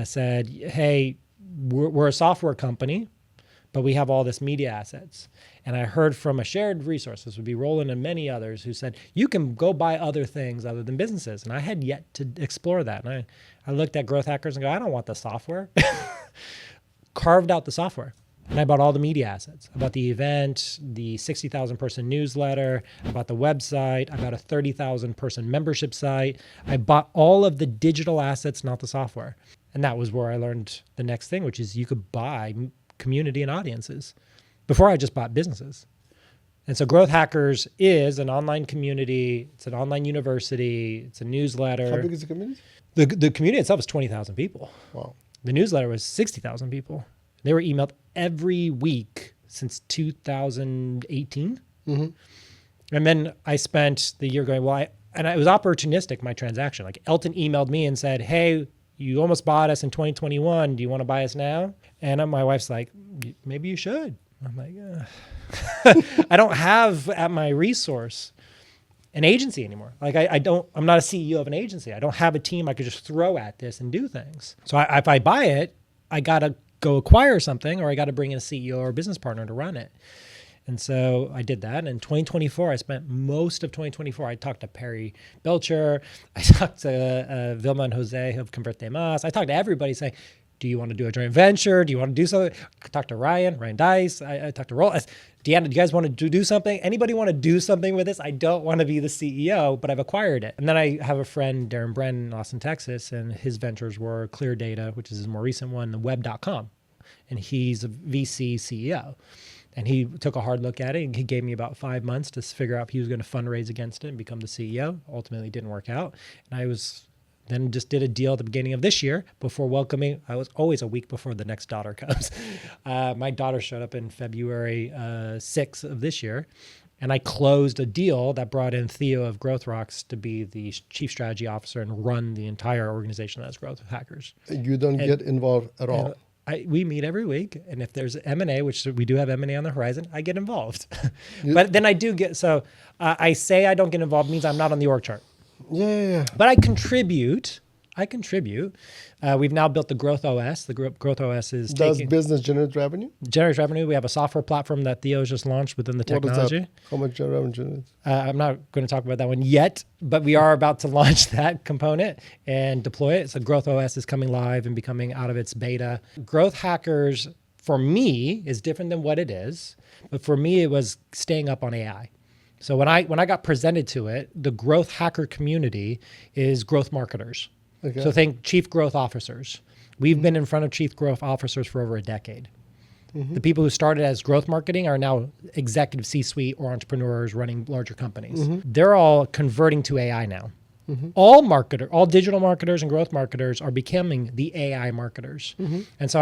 A: said, hey, we're a software company, but we have all this media assets. And I heard from a shared resource, this would be Roland and many others, who said, you can go buy other things other than businesses. And I had yet to explore that. And I looked at growth hackers and go, I don't want the software. Carved out the software. And I bought all the media assets. I bought the event, the 60,000 person newsletter, I bought the website, I bought a 30,000 person membership site. I bought all of the digital assets, not the software. And that was where I learned the next thing, which is you could buy community and audiences. Before I just bought businesses. And so Growth Hackers is an online community. It's an online university. It's a newsletter.
B: How big is the community?
A: The community itself is 20,000 people.
B: Wow.
A: The newsletter was 60,000 people. They were emailed every week since 2018. Mm-hmm. And then I spent the year going, and it was opportunistic, my transaction. Like Elton emailed me and said, hey, you almost bought us in 2021. Do you want to buy us now? And my wife's like, maybe you should. I'm like, I don't have at my resource an agency anymore. Like I'm not a CEO of an agency. I don't have a team I could just throw at this and do things. So if I buy it, I got to go acquire something or I got to bring in a CEO or a business partner to run it. And so I did that. And in 2024, I spent most of 2024. I talked to Perry Belcher. I talked to Vilma and Jose of Converte Mas. I talked to everybody saying, do you want to do a joint venture? Do you want to do something? I talked to Ryan Dice. I talked to Roland. Deanna, do you guys want to do something? Anybody want to do something with this? I don't want to be the CEO, but I've acquired it. And then I have a friend, Darren Brennan, in Austin, Texas, and his ventures were Clear Data, which is his more recent one, and web.com. And he's a VC CEO. And he took a hard look at it, and he gave me about 5 months to figure out if he was going to fundraise against it and become the CEO. Ultimately, it didn't work out. And I then just did a deal at the beginning of this year before welcoming. I was always a week before the next daughter comes. My daughter showed up in February 6th of this year. And I closed a deal that brought in Theo of Growth Rocks to be the chief strategy officer and run the entire organization as Growth Hackers.
B: You don't get involved at all?
A: We meet every week. And if there's M&A, which we do have M&A on the horizon, I get involved. But then I do get, I say I don't get involved means I'm not on the org chart.
B: Yeah.
A: But I contribute. We've now built the Growth OS. The Growth OS is
B: Does business generate revenue?
A: Generates revenue. We have a software platform that Theo just launched within the technology.
B: What is that? How much revenue generates?
A: I'm not going to talk about that one yet, but we are about to launch that component and deploy it. So Growth OS is coming live and becoming out of its beta. Growth Hackers, for me, is different than what it is. But for me, it was staying up on AI. So when I got presented to it, the growth hacker community is growth marketers. Okay. So think chief growth officers. We've been in front of chief growth officers for over a decade. Mm-hmm. The people who started as growth marketing are now executive C-suite or entrepreneurs running larger companies. Mm-hmm. They're all converting to AI now. Mm-hmm. All digital marketers and growth marketers are becoming the AI marketers. Mm-hmm. And so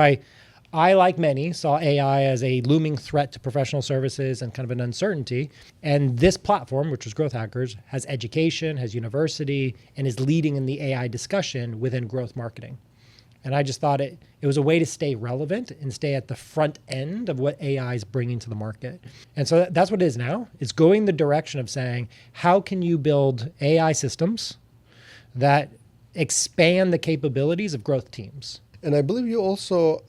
A: I, like many, saw AI as a looming threat to professional services and kind of an uncertainty. And this platform, which was Growth Hackers, has education, has university, and is leading in the AI discussion within growth marketing. And I just thought it was a way to stay relevant and stay at the front end of what AI is bringing to the market. And so that's what it is now. It's going the direction of saying, how can you build AI systems that expand the capabilities of growth teams?
B: And I believe you also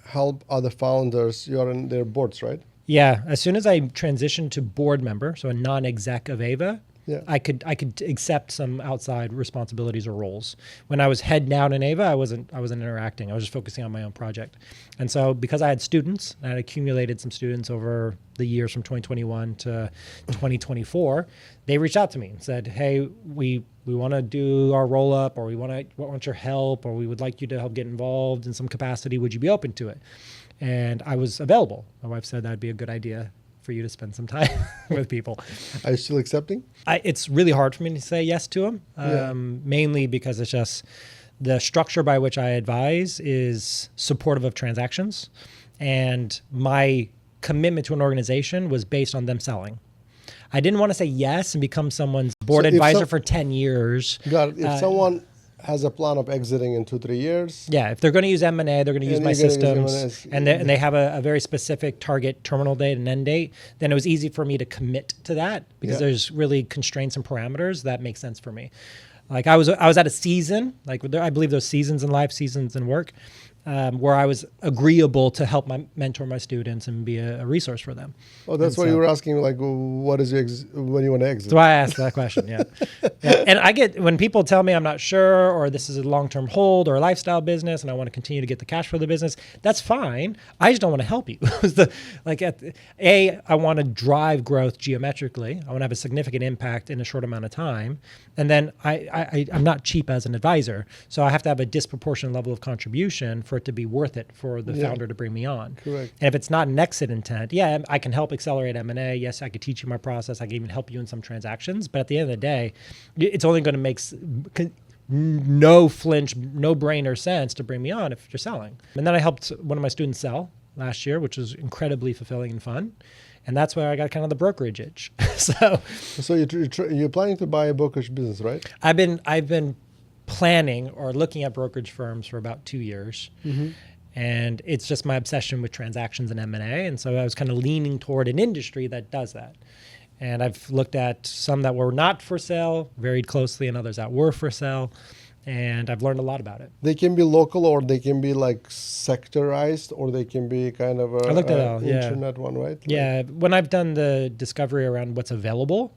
B: help other founders. You're on their boards, right?
A: Yeah. As soon as I transitioned to board member, so a non-exec of Ava, I could accept some outside responsibilities or roles. When I was head down in Ava, I wasn't interacting. I was just focusing on my own project. And so because I had students, I had accumulated some students over the years from 2021 to 2024, they reached out to me and said, hey, we want to do our roll up, or we want your help, or we would like you to help get involved in some capacity. Would you be open to it? And I was available. My wife said that'd be a good idea for you to spend some time with people.
B: Are you still accepting?
A: It's really hard for me to say yes to them, mainly because it's just the structure by which I advise is supportive of transactions. And my commitment to an organization was based on them selling. I didn't want to say yes and become someone's board advisor for 10 years.
B: Got it. If someone has a plan of exiting in 2-3 years.
A: Yeah, if they're going to use M&A, they're going to use
B: And
A: my
B: you're gonna use
A: systems,
B: M&As.
A: and they have a very specific target terminal date and end date, then it was easy for me to commit to that because
B: Yeah.
A: there's really constraints and parameters that make sense for me. Like I was at a season, like I believe there's seasons in life, seasons in work, where I was agreeable to help mentor my students and be a resource for them.
B: Oh, that's
A: And
B: why
A: so-
B: you were asking, like, what is your when you want to exit?
A: That's why I asked that question. Yeah. Yeah. And I get when people tell me I'm not sure, or this is a long-term hold or a lifestyle business, and I want to continue to get the cash for the business. That's fine. I just don't want to help you. I want to drive growth geometrically. I want to have a significant impact in a short amount of time. And then I'm not cheap as an advisor, so I have to have a disproportionate level of contribution for it to be worth it for the founder to bring me on.
B: Correct.
A: And if it's not an exit intent, yeah, I can help accelerate M&A. Yes, I could teach you my process. I can even help you in some transactions. But at the end of the day, it's only going to make no flinch, no brainer sense to bring me on if you're selling. And then I helped one of my students sell last year, which was incredibly fulfilling and fun. And that's where I got kind of the brokerage itch.
B: So you're planning to buy a brokerage business, right?
A: I've been planning or looking at brokerage firms for about 2 years.
B: Mm-hmm.
A: And it's just my obsession with transactions and M&A. And so I was kind of leaning toward an industry that does that. And I've looked at some that were not for sale, varied closely, and others that were for sale. And I've learned a lot about it.
B: They can be local, or they can be like sectorized, or they can be kind of
A: I looked at it all, yeah.
B: internet one, right?
A: Yeah, when I've done the discovery around what's available,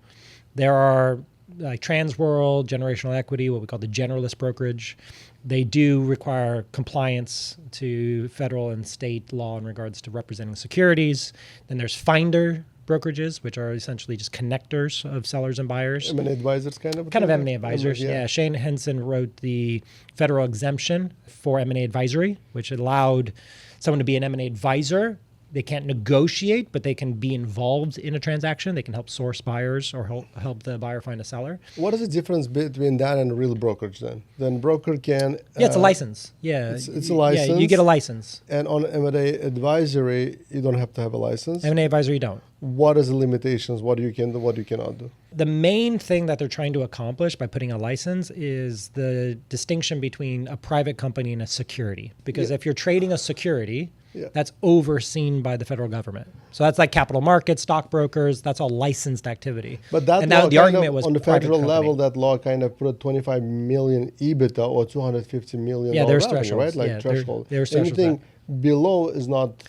A: there are like Transworld, Generational Equity, what we call the generalist brokerage. They do require compliance to federal and state law in regards to representing securities. Then there's Finder brokerages, which are essentially just connectors of sellers and buyers.
B: M&A advisors kind of?
A: Kind of M&A advisors, yeah. Shane Henson wrote the federal exemption for M&A advisory, which allowed someone to be an M&A advisor. They can't negotiate, but they can be involved in a transaction. They can help source buyers or help the buyer find a seller.
B: What is the difference between that and a real brokerage then? Then broker can...
A: Yeah, it's a license. Yeah.
B: It's a license.
A: Yeah, you get a license.
B: And on M&A advisory, you don't have to have a license.
A: M&A advisory, you don't.
B: What is the limitations? What you can do, what you cannot do?
A: The main thing that they're trying to accomplish by putting a license is the distinction between a private company and a security. Because if you're trading a security, that's overseen by the federal government. So that's like capital markets, stockbrokers, that's all licensed activity.
B: But that
A: and
B: law
A: the
B: kind
A: argument
B: of,
A: was
B: on the
A: private
B: federal
A: company.
B: level, that law kind of put 25 million EBITDA or 250 million
A: there's
B: revenue,
A: thresholds.
B: right? Like
A: Yeah,
B: threshold.
A: there's thresholds.
B: Anything below is not...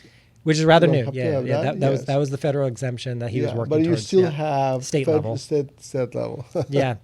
A: Which is rather
B: You
A: new.
B: don't have to
A: Yeah,
B: have
A: yeah.
B: that?
A: That was the federal exemption that he was working
B: but you
A: towards.
B: still have
A: state level.
B: State level.
A: Yeah.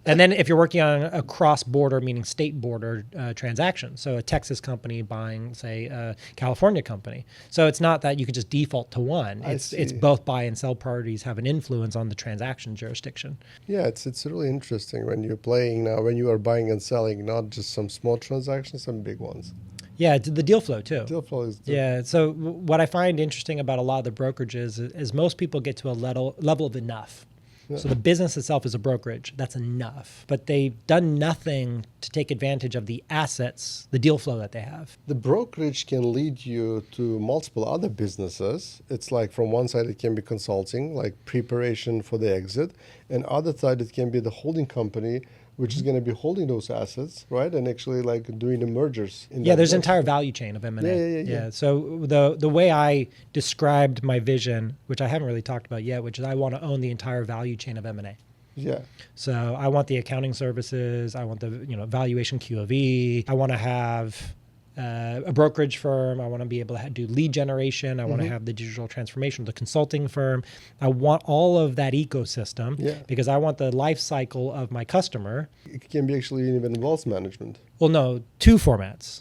A: And then if you're working on a cross-border, meaning state border transaction, so a Texas company buying, say, a California company. So it's not that you could just default to one. It's both buy and sell parties have an influence on the transaction jurisdiction.
B: Yeah, it's really interesting when you're playing now, when you are buying and selling, not just some small transactions, some big ones.
A: Yeah, the deal flow too.
B: Deal flow is...
A: Yeah, so what I find interesting about a lot of the brokerages is most people get to a level of enough. Yeah. So the business itself is a brokerage. That's enough. But they've done nothing to take advantage of the assets, the deal flow that they have.
B: The brokerage can lead you to multiple other businesses. It's like from one side, it can be consulting, like preparation for the exit. And other side, it can be the holding company, which is going to be holding those assets, right? And actually like doing the mergers.
A: There's an entire value chain of M&A. Yeah. So the way I described my vision, which I haven't really talked about yet, which is I want to own the entire value chain of M&A.
B: Yeah.
A: So I want the accounting services. I want the valuation QOV. I want to have a brokerage firm. I want to be able to do lead generation. I want to have the digital transformation, the consulting firm. I want all of that ecosystem because I want the life cycle of my customer.
B: It can be actually even wealth management.
A: Well, no, two formats.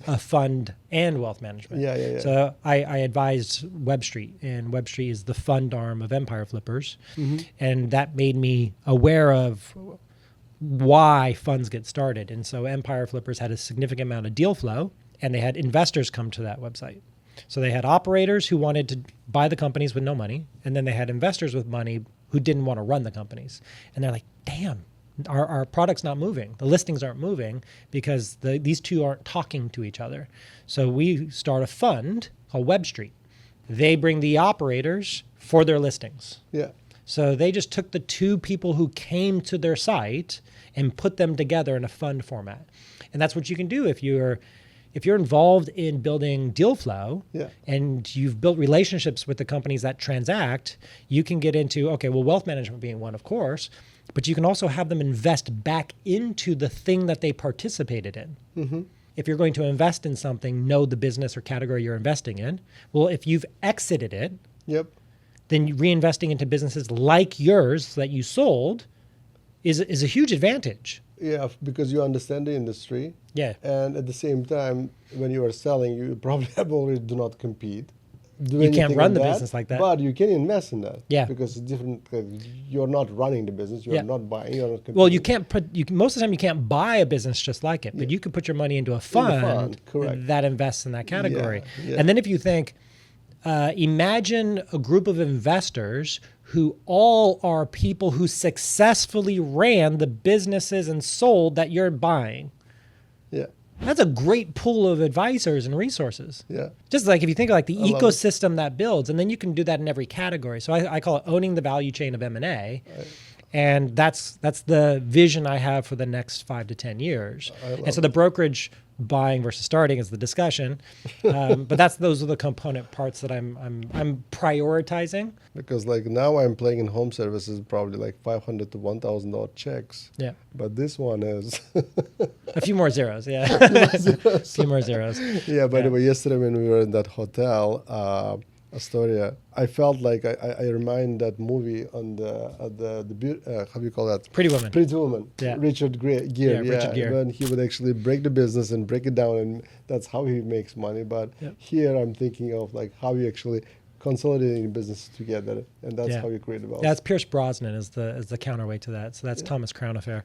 A: A fund and wealth management.
B: Yeah.
A: So I advised WebStreet, and WebStreet is the fund arm of Empire Flippers. And that made me aware of why funds get started. And so Empire Flippers had a significant amount of deal flow, and they had investors come to that website. So they had operators who wanted to buy the companies with no money, and then they had investors with money who didn't want to run the companies. And they're like, damn, our product's not moving. The listings aren't moving because these two aren't talking to each other. So we start a fund called WebStreet. They bring the operators for their listings.
B: Yeah.
A: So they just took the two people who came to their site and put them together in a fund format. And that's what you can do if you're involved in building deal flow and you've built relationships with the companies that transact, you can get into, okay, well, wealth management being one, of course, but you can also have them invest back into the thing that they participated in.
B: Mm-hmm.
A: If you're going to invest in something, know the business or category you're investing in. Well, if you've exited it, then reinvesting into businesses like yours that you sold is a huge advantage.
B: Yeah, because you understand the industry.
A: Yeah.
B: And at the same time, when you are selling, you probably have already do not compete.
A: You can't run the business like that.
B: But you can invest in that.
A: Yeah.
B: Because it's different. You're not running the business. You're not buying. You're not competing.
A: Well, you can't most of the time you can't buy a business just like it, but you can put your money into a fund
B: correct.
A: that invests in that category.
B: Yeah.
A: And then if you think, imagine a group of investors who all are people who successfully ran the businesses and sold that you're buying.
B: Yeah.
A: That's a great pool of advisors and resources.
B: Yeah.
A: Just like if you think of like the ecosystem that builds, and then you can do that in every category. So I call it owning the value chain of M&A. And that's the vision I have for the next 5 to 10 years. And so the brokerage buying versus starting is the discussion, but those are the component parts that I'm prioritizing.
B: Because like now I'm playing in home services, probably like $500 to $1,000 checks.
A: Yeah.
B: But this one is
A: a few more zeros. Yeah. A few more zeros.
B: Yeah. By the way, yesterday when we were in that hotel, Astoria, I felt like I remind that movie on the how do you call that?
A: Pretty Woman.
B: Pretty Woman.
A: Yeah.
B: Richard Gere.
A: Yeah, Richard Gere.
B: When he would actually break the business and break it down, and that's how he makes money. But here I'm thinking of like how you actually consolidating businesses together, and that's how you create wealth.
A: That's Pierce Brosnan is the counterweight to that. So that's Thomas Crown Affair.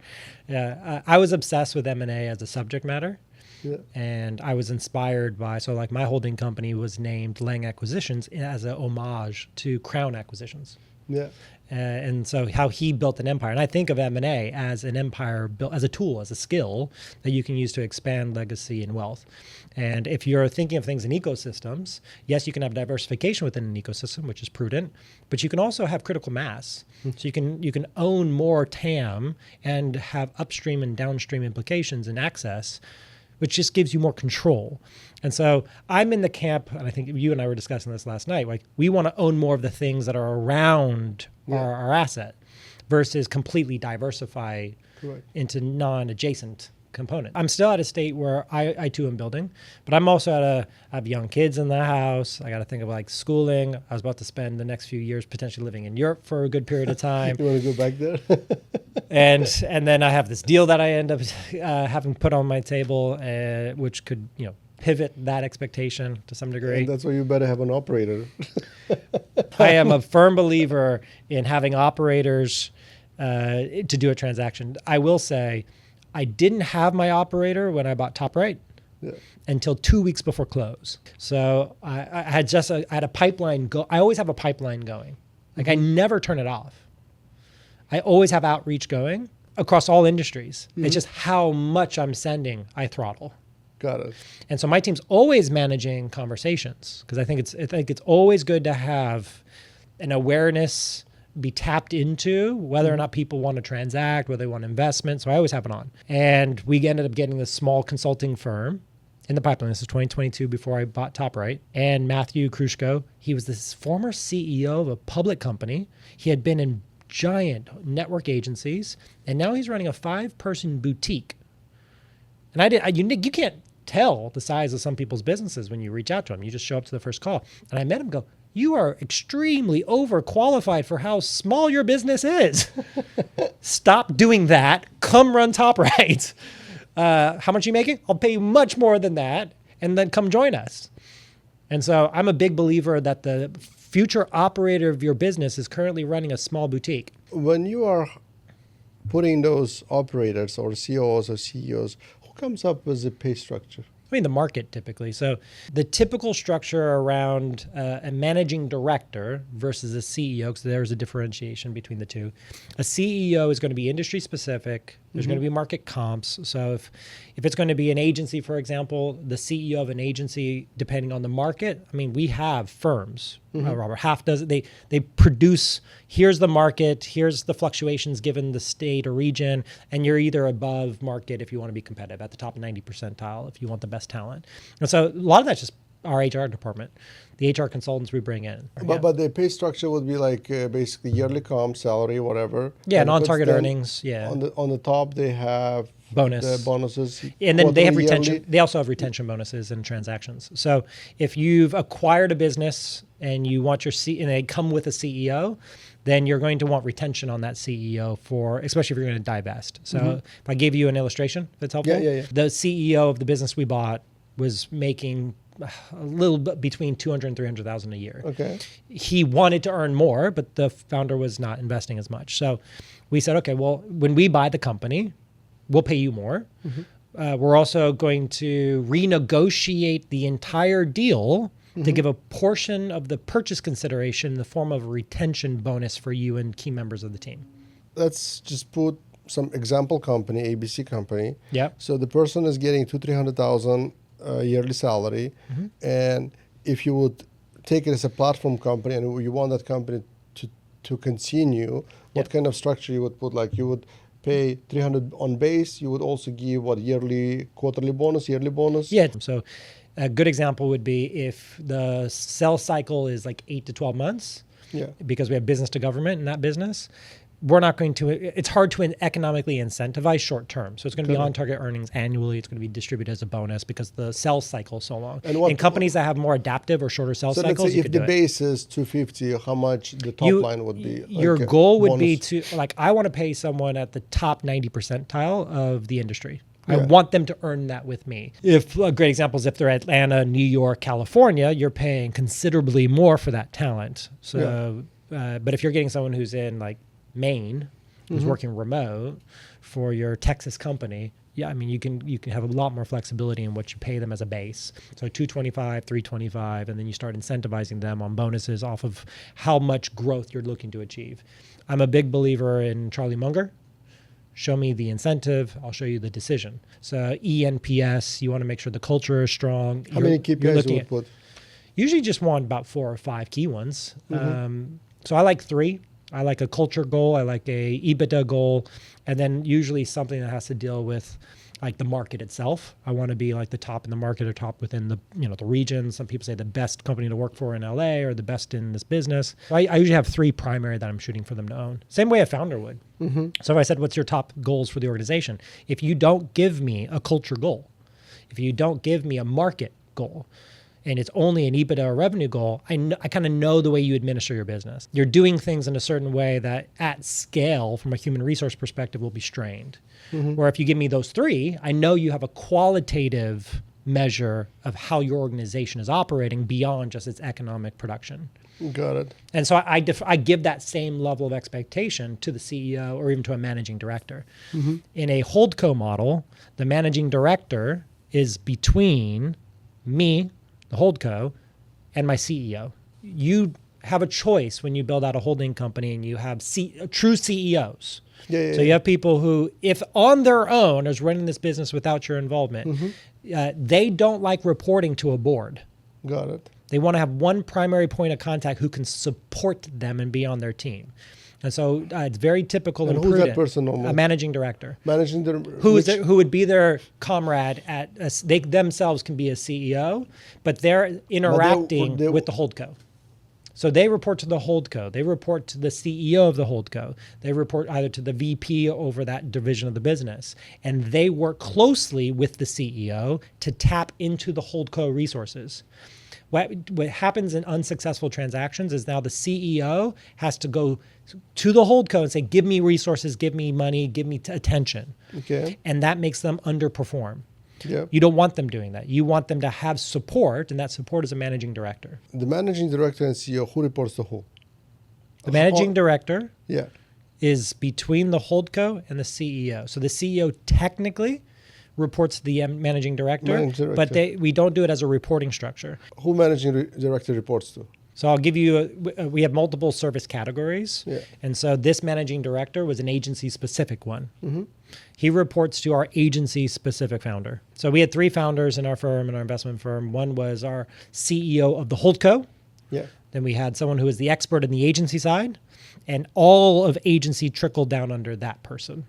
A: Yeah, I was obsessed with M&A as a subject matter.
B: Yeah.
A: And I was inspired by, so like my holding company was named Lang Acquisitions as a homage to Crown Acquisitions.
B: Yeah.
A: And so how he built an empire. And I think of M&A as an empire built as a tool, as a skill that you can use to expand legacy and wealth. And if you're thinking of things in ecosystems, yes, you can have diversification within an ecosystem, which is prudent, but you can also have critical mass. So you can own more TAM and have upstream and downstream implications and access, which just gives you more control. And so I'm in the camp, and I think you and I were discussing this last night, like we want to own more of the things that are around our asset versus completely diversify into non-adjacent component. I'm still at a state where I too am building, but I'm also I have young kids in the house. I got to think of like schooling. I was about to spend the next few years potentially living in Europe for a good period of time.
B: You want to go back there?
A: and then I have this deal that I end up having put on my table, which could pivot that expectation to some degree.
B: And that's why you better have an operator.
A: I am a firm believer in having operators to do a transaction. I will say, I didn't have my operator when I bought Top Right until 2 weeks before close. So I had a pipeline go. I always have a pipeline going. Like I never turn it off. I always have outreach going across all industries. It's just how much I'm sending, I throttle.
B: Got it.
A: And so my team's always managing conversations because I think it's always good to have an awareness be tapped into whether or not people want to transact, whether they want investment. So I always have it on. And we ended up getting this small consulting firm in the pipeline. This is 2022 before I bought Top Right. And Matthew Krushko, he was this former CEO of a public company. He had been in giant network agencies, and now he's running a 5-person boutique. And you can't tell the size of some people's businesses when you reach out to them. You just show up to the first call. And I met him and go, you are extremely overqualified for how small your business is. Stop doing that. Come run Top Right. How much are you making? I'll pay you much more than that. And then come join us. And so I'm a big believer that the future operator of your business is currently running a small boutique.
B: When you are putting those operators or COOs or CEOs, who comes up with the pay structure?
A: I mean, the market typically. So the typical structure around a managing director versus a CEO, because there's a differentiation between the two. A CEO is going to be industry specific. There's going to be market comps. So if it's going to be an agency, for example, the CEO of an agency, depending on the market, I mean, we have firms Robert. Half does they produce. Here's the market. Here's the fluctuations given the state or region, and you're either above market if you want to be competitive, at the top 90 percentile if you want the best talent. And so a lot of that's just our HR department, the HR consultants we bring in.
B: But the pay structure would be like basically yearly comp, salary, whatever.
A: Yeah,
B: And
A: non-target
B: then
A: earnings. Yeah,
B: on the top they have
A: bonus.
B: the bonuses,
A: And then they have
B: quarterly,
A: retention.
B: yearly.
A: They also have retention bonuses and transactions. So if you've acquired a business and you want your and they come with a CEO, then you're going to want retention on that CEO for, especially if you're going to divest. So if I gave you an illustration, if it's helpful.
B: Yeah.
A: The CEO of the business we bought was making a little bit between 200 and 300,000 a year.
B: Okay.
A: He wanted to earn more, but the founder was not investing as much. So we said, okay, well, when we buy the company, we'll pay you more. We're also going to renegotiate the entire deal to give a portion of the purchase consideration in the form of a retention bonus for you and key members of the team.
B: Let's just put some example company, ABC company.
A: Yeah.
B: So the person is getting 200,000-300,000 yearly salary, and if you would take it as a platform company and you want that company to continue, what kind of structure you would put? Like you would pay 300 on base. You would also give what, yearly, quarterly bonus, yearly bonus?
A: Yeah. So a good example would be if the sales cycle is like 8 to 12 months, because we have business to government in that business, we're not going to, it's hard to economically incentivize short term. So it's going to be on target earnings annually. It's going to be distributed as a bonus because the sales cycle is so long. And in companies that have more adaptive or shorter sales cycles,
B: let's say if the base is 250, how much the top line would be?
A: Your
B: like
A: goal would
B: bonus?
A: be to, like, I want to pay someone at the top 90 percentile of the industry. I want them to earn that with me. If a great example is if they're Atlanta, New York, California, you're paying considerably more for that talent. So, but if you're getting someone who's in like Maine, who's working remote for your Texas company, I mean, you can have a lot more flexibility in what you pay them as a base. So 225, 325, and then you start incentivizing them on bonuses off of how much growth you're looking to achieve. I'm a big believer in Charlie Munger. Show me the incentive, I'll show you the decision. So ENPS, you want to make sure the culture is strong.
B: How many KPIs you would put?
A: Usually just want about 4 or 5 key ones. So I like 3. I like a culture goal, I like a EBITDA goal, and then usually something that has to deal with like the market itself. I want to be like the top in the market or top within the the region. Some people say the best company to work for in LA or the best in this business. I usually have 3 primary that I'm shooting for them to own. Same way a founder would. So if I said, what's your top goals for the organization? If you don't give me a culture goal, if you don't give me a market goal, and it's only an EBITDA or revenue goal, I kind of know the way you administer your business. You're doing things in a certain way that at scale, from a human resource perspective, will be strained. Where if you give me those 3, I know you have a qualitative measure of how your organization is operating beyond just its economic production.
B: Got it.
A: And so I give that same level of expectation to the CEO or even to a managing director. In a HoldCo model, the managing director is between me, the HoldCo, and my CEO. You have a choice when you build out a holding company and you have true CEOs. So you have people who, if on their own, is running this business without your involvement, they don't like reporting to a board.
B: Got it.
A: They want to have one primary point of contact who can support them and be on their team. And so it's very typical and
B: who's
A: prudent.
B: that person normally?
A: A managing director.
B: Who
A: would be their comrade they themselves can be a CEO, but they're interacting with the HoldCo. So they report to the HoldCo. They report to the CEO of the HoldCo. They report either to the VP over that division of the business. And they work closely with the CEO to tap into the HoldCo resources. What happens in unsuccessful transactions is now the CEO has to go to the HoldCo and say, give me resources, give me money, give me attention.
B: Okay.
A: And that makes them underperform.
B: Yeah.
A: You don't want them doing that. You want them to have support, and that support is a managing director.
B: The managing director and CEO, who reports to who?
A: The managing director
B: Yeah.
A: is between the HoldCo and the CEO. So the CEO technically reports to the managing director, but we don't do it as a reporting structure.
B: Who managing director reports to?
A: So I'll give you, we have multiple service categories.
B: Yeah.
A: And so this managing director was an agency-specific one. He reports to our agency-specific founder. So we had 3 founders in our firm, in our investment firm. One was our CEO of the HoldCo,
B: Yeah.
A: Then we had someone who was the expert in the agency side, and all of agency trickled down under that person.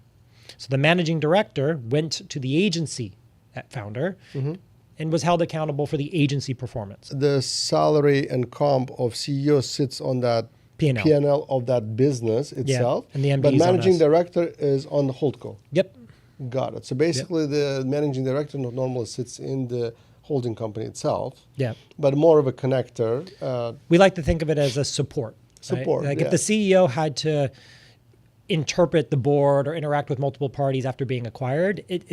A: So the managing director went to the agency at founder and was held accountable for the agency performance.
B: The salary and comp of CEO sits on that
A: P&L.
B: P&L of that business itself.
A: and the MD
B: but
A: is on
B: managing
A: us.
B: director is on the HoldCo.
A: Yep.
B: Got it. So basically, the managing director normally sits in the holding company itself,
A: Yeah.
B: but more of a connector.
A: We like to think of it as a support. right?
B: Support,
A: Like
B: yeah.
A: if the CEO had to interpret the board or interact with multiple parties after being acquired, it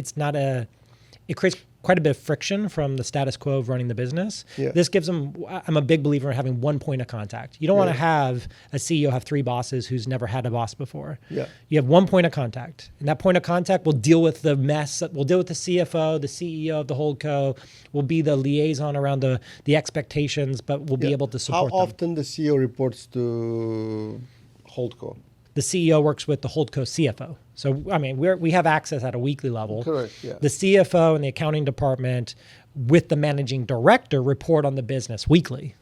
A: creates quite a bit of friction from the status quo of running the business.
B: Yeah.
A: This gives them, I'm a big believer in having one point of contact. You don't want to have a CEO have three bosses who's never had a boss before.
B: Yeah.
A: You have one point of contact, and that point of contact will deal with the mess. We'll deal with the CFO, the CEO of the HoldCo. Will be the liaison around the expectations, but we'll be able to support
B: How
A: them.
B: often the CEO reports to HoldCo?
A: The CEO works with the HoldCo CFO. So, I mean, we have access at a weekly level.
B: Correct, yeah.
A: The CFO and the accounting department with the managing director report on the business weekly.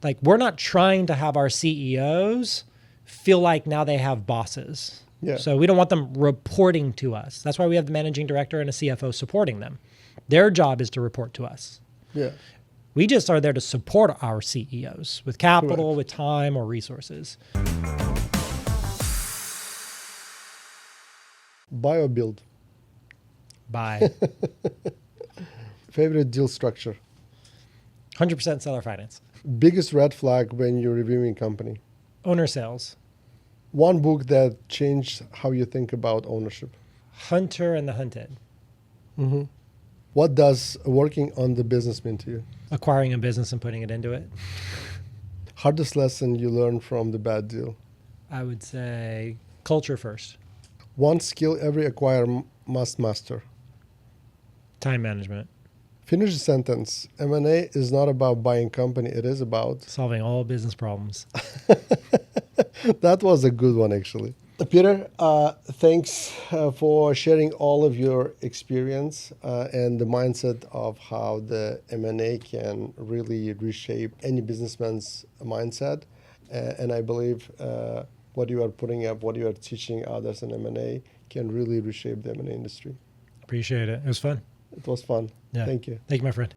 A: Like, we're not trying to have our CEOs feel like now they have bosses.
B: Yeah.
A: So we don't want them reporting to us. That's why we have the managing director and a CFO supporting them. Their job is to report to us.
B: Yeah.
A: We just are there to support our CEOs with capital,
B: Correct.
A: with time, or resources.
B: Buy or build?
A: By
B: Favorite deal structure?
A: 100% seller finance.
B: Biggest red flag when you're reviewing company?
A: Owner sales.
B: One book that changed how you think about ownership?
A: Hunter and the Hunted.
B: What does working on the business mean to you?
A: Acquiring a business and putting it into it.
B: Hardest lesson you learned from the bad deal?
A: I would say culture first.
B: One skill every acquirer must master.
A: Time management.
B: Finish the sentence. M&A is not about buying company. It is about...
A: Solving all business problems.
B: That was a good one, actually. Peter, thanks for sharing all of your experience and the mindset of how the M&A can really reshape any businessman's mindset. And I believe what you are putting up, what you are teaching others in M&A can really reshape the M&A industry.
A: Appreciate it. It was fun.
B: It was fun.
A: Yeah.
B: Thank you.
A: Thank you, my friend.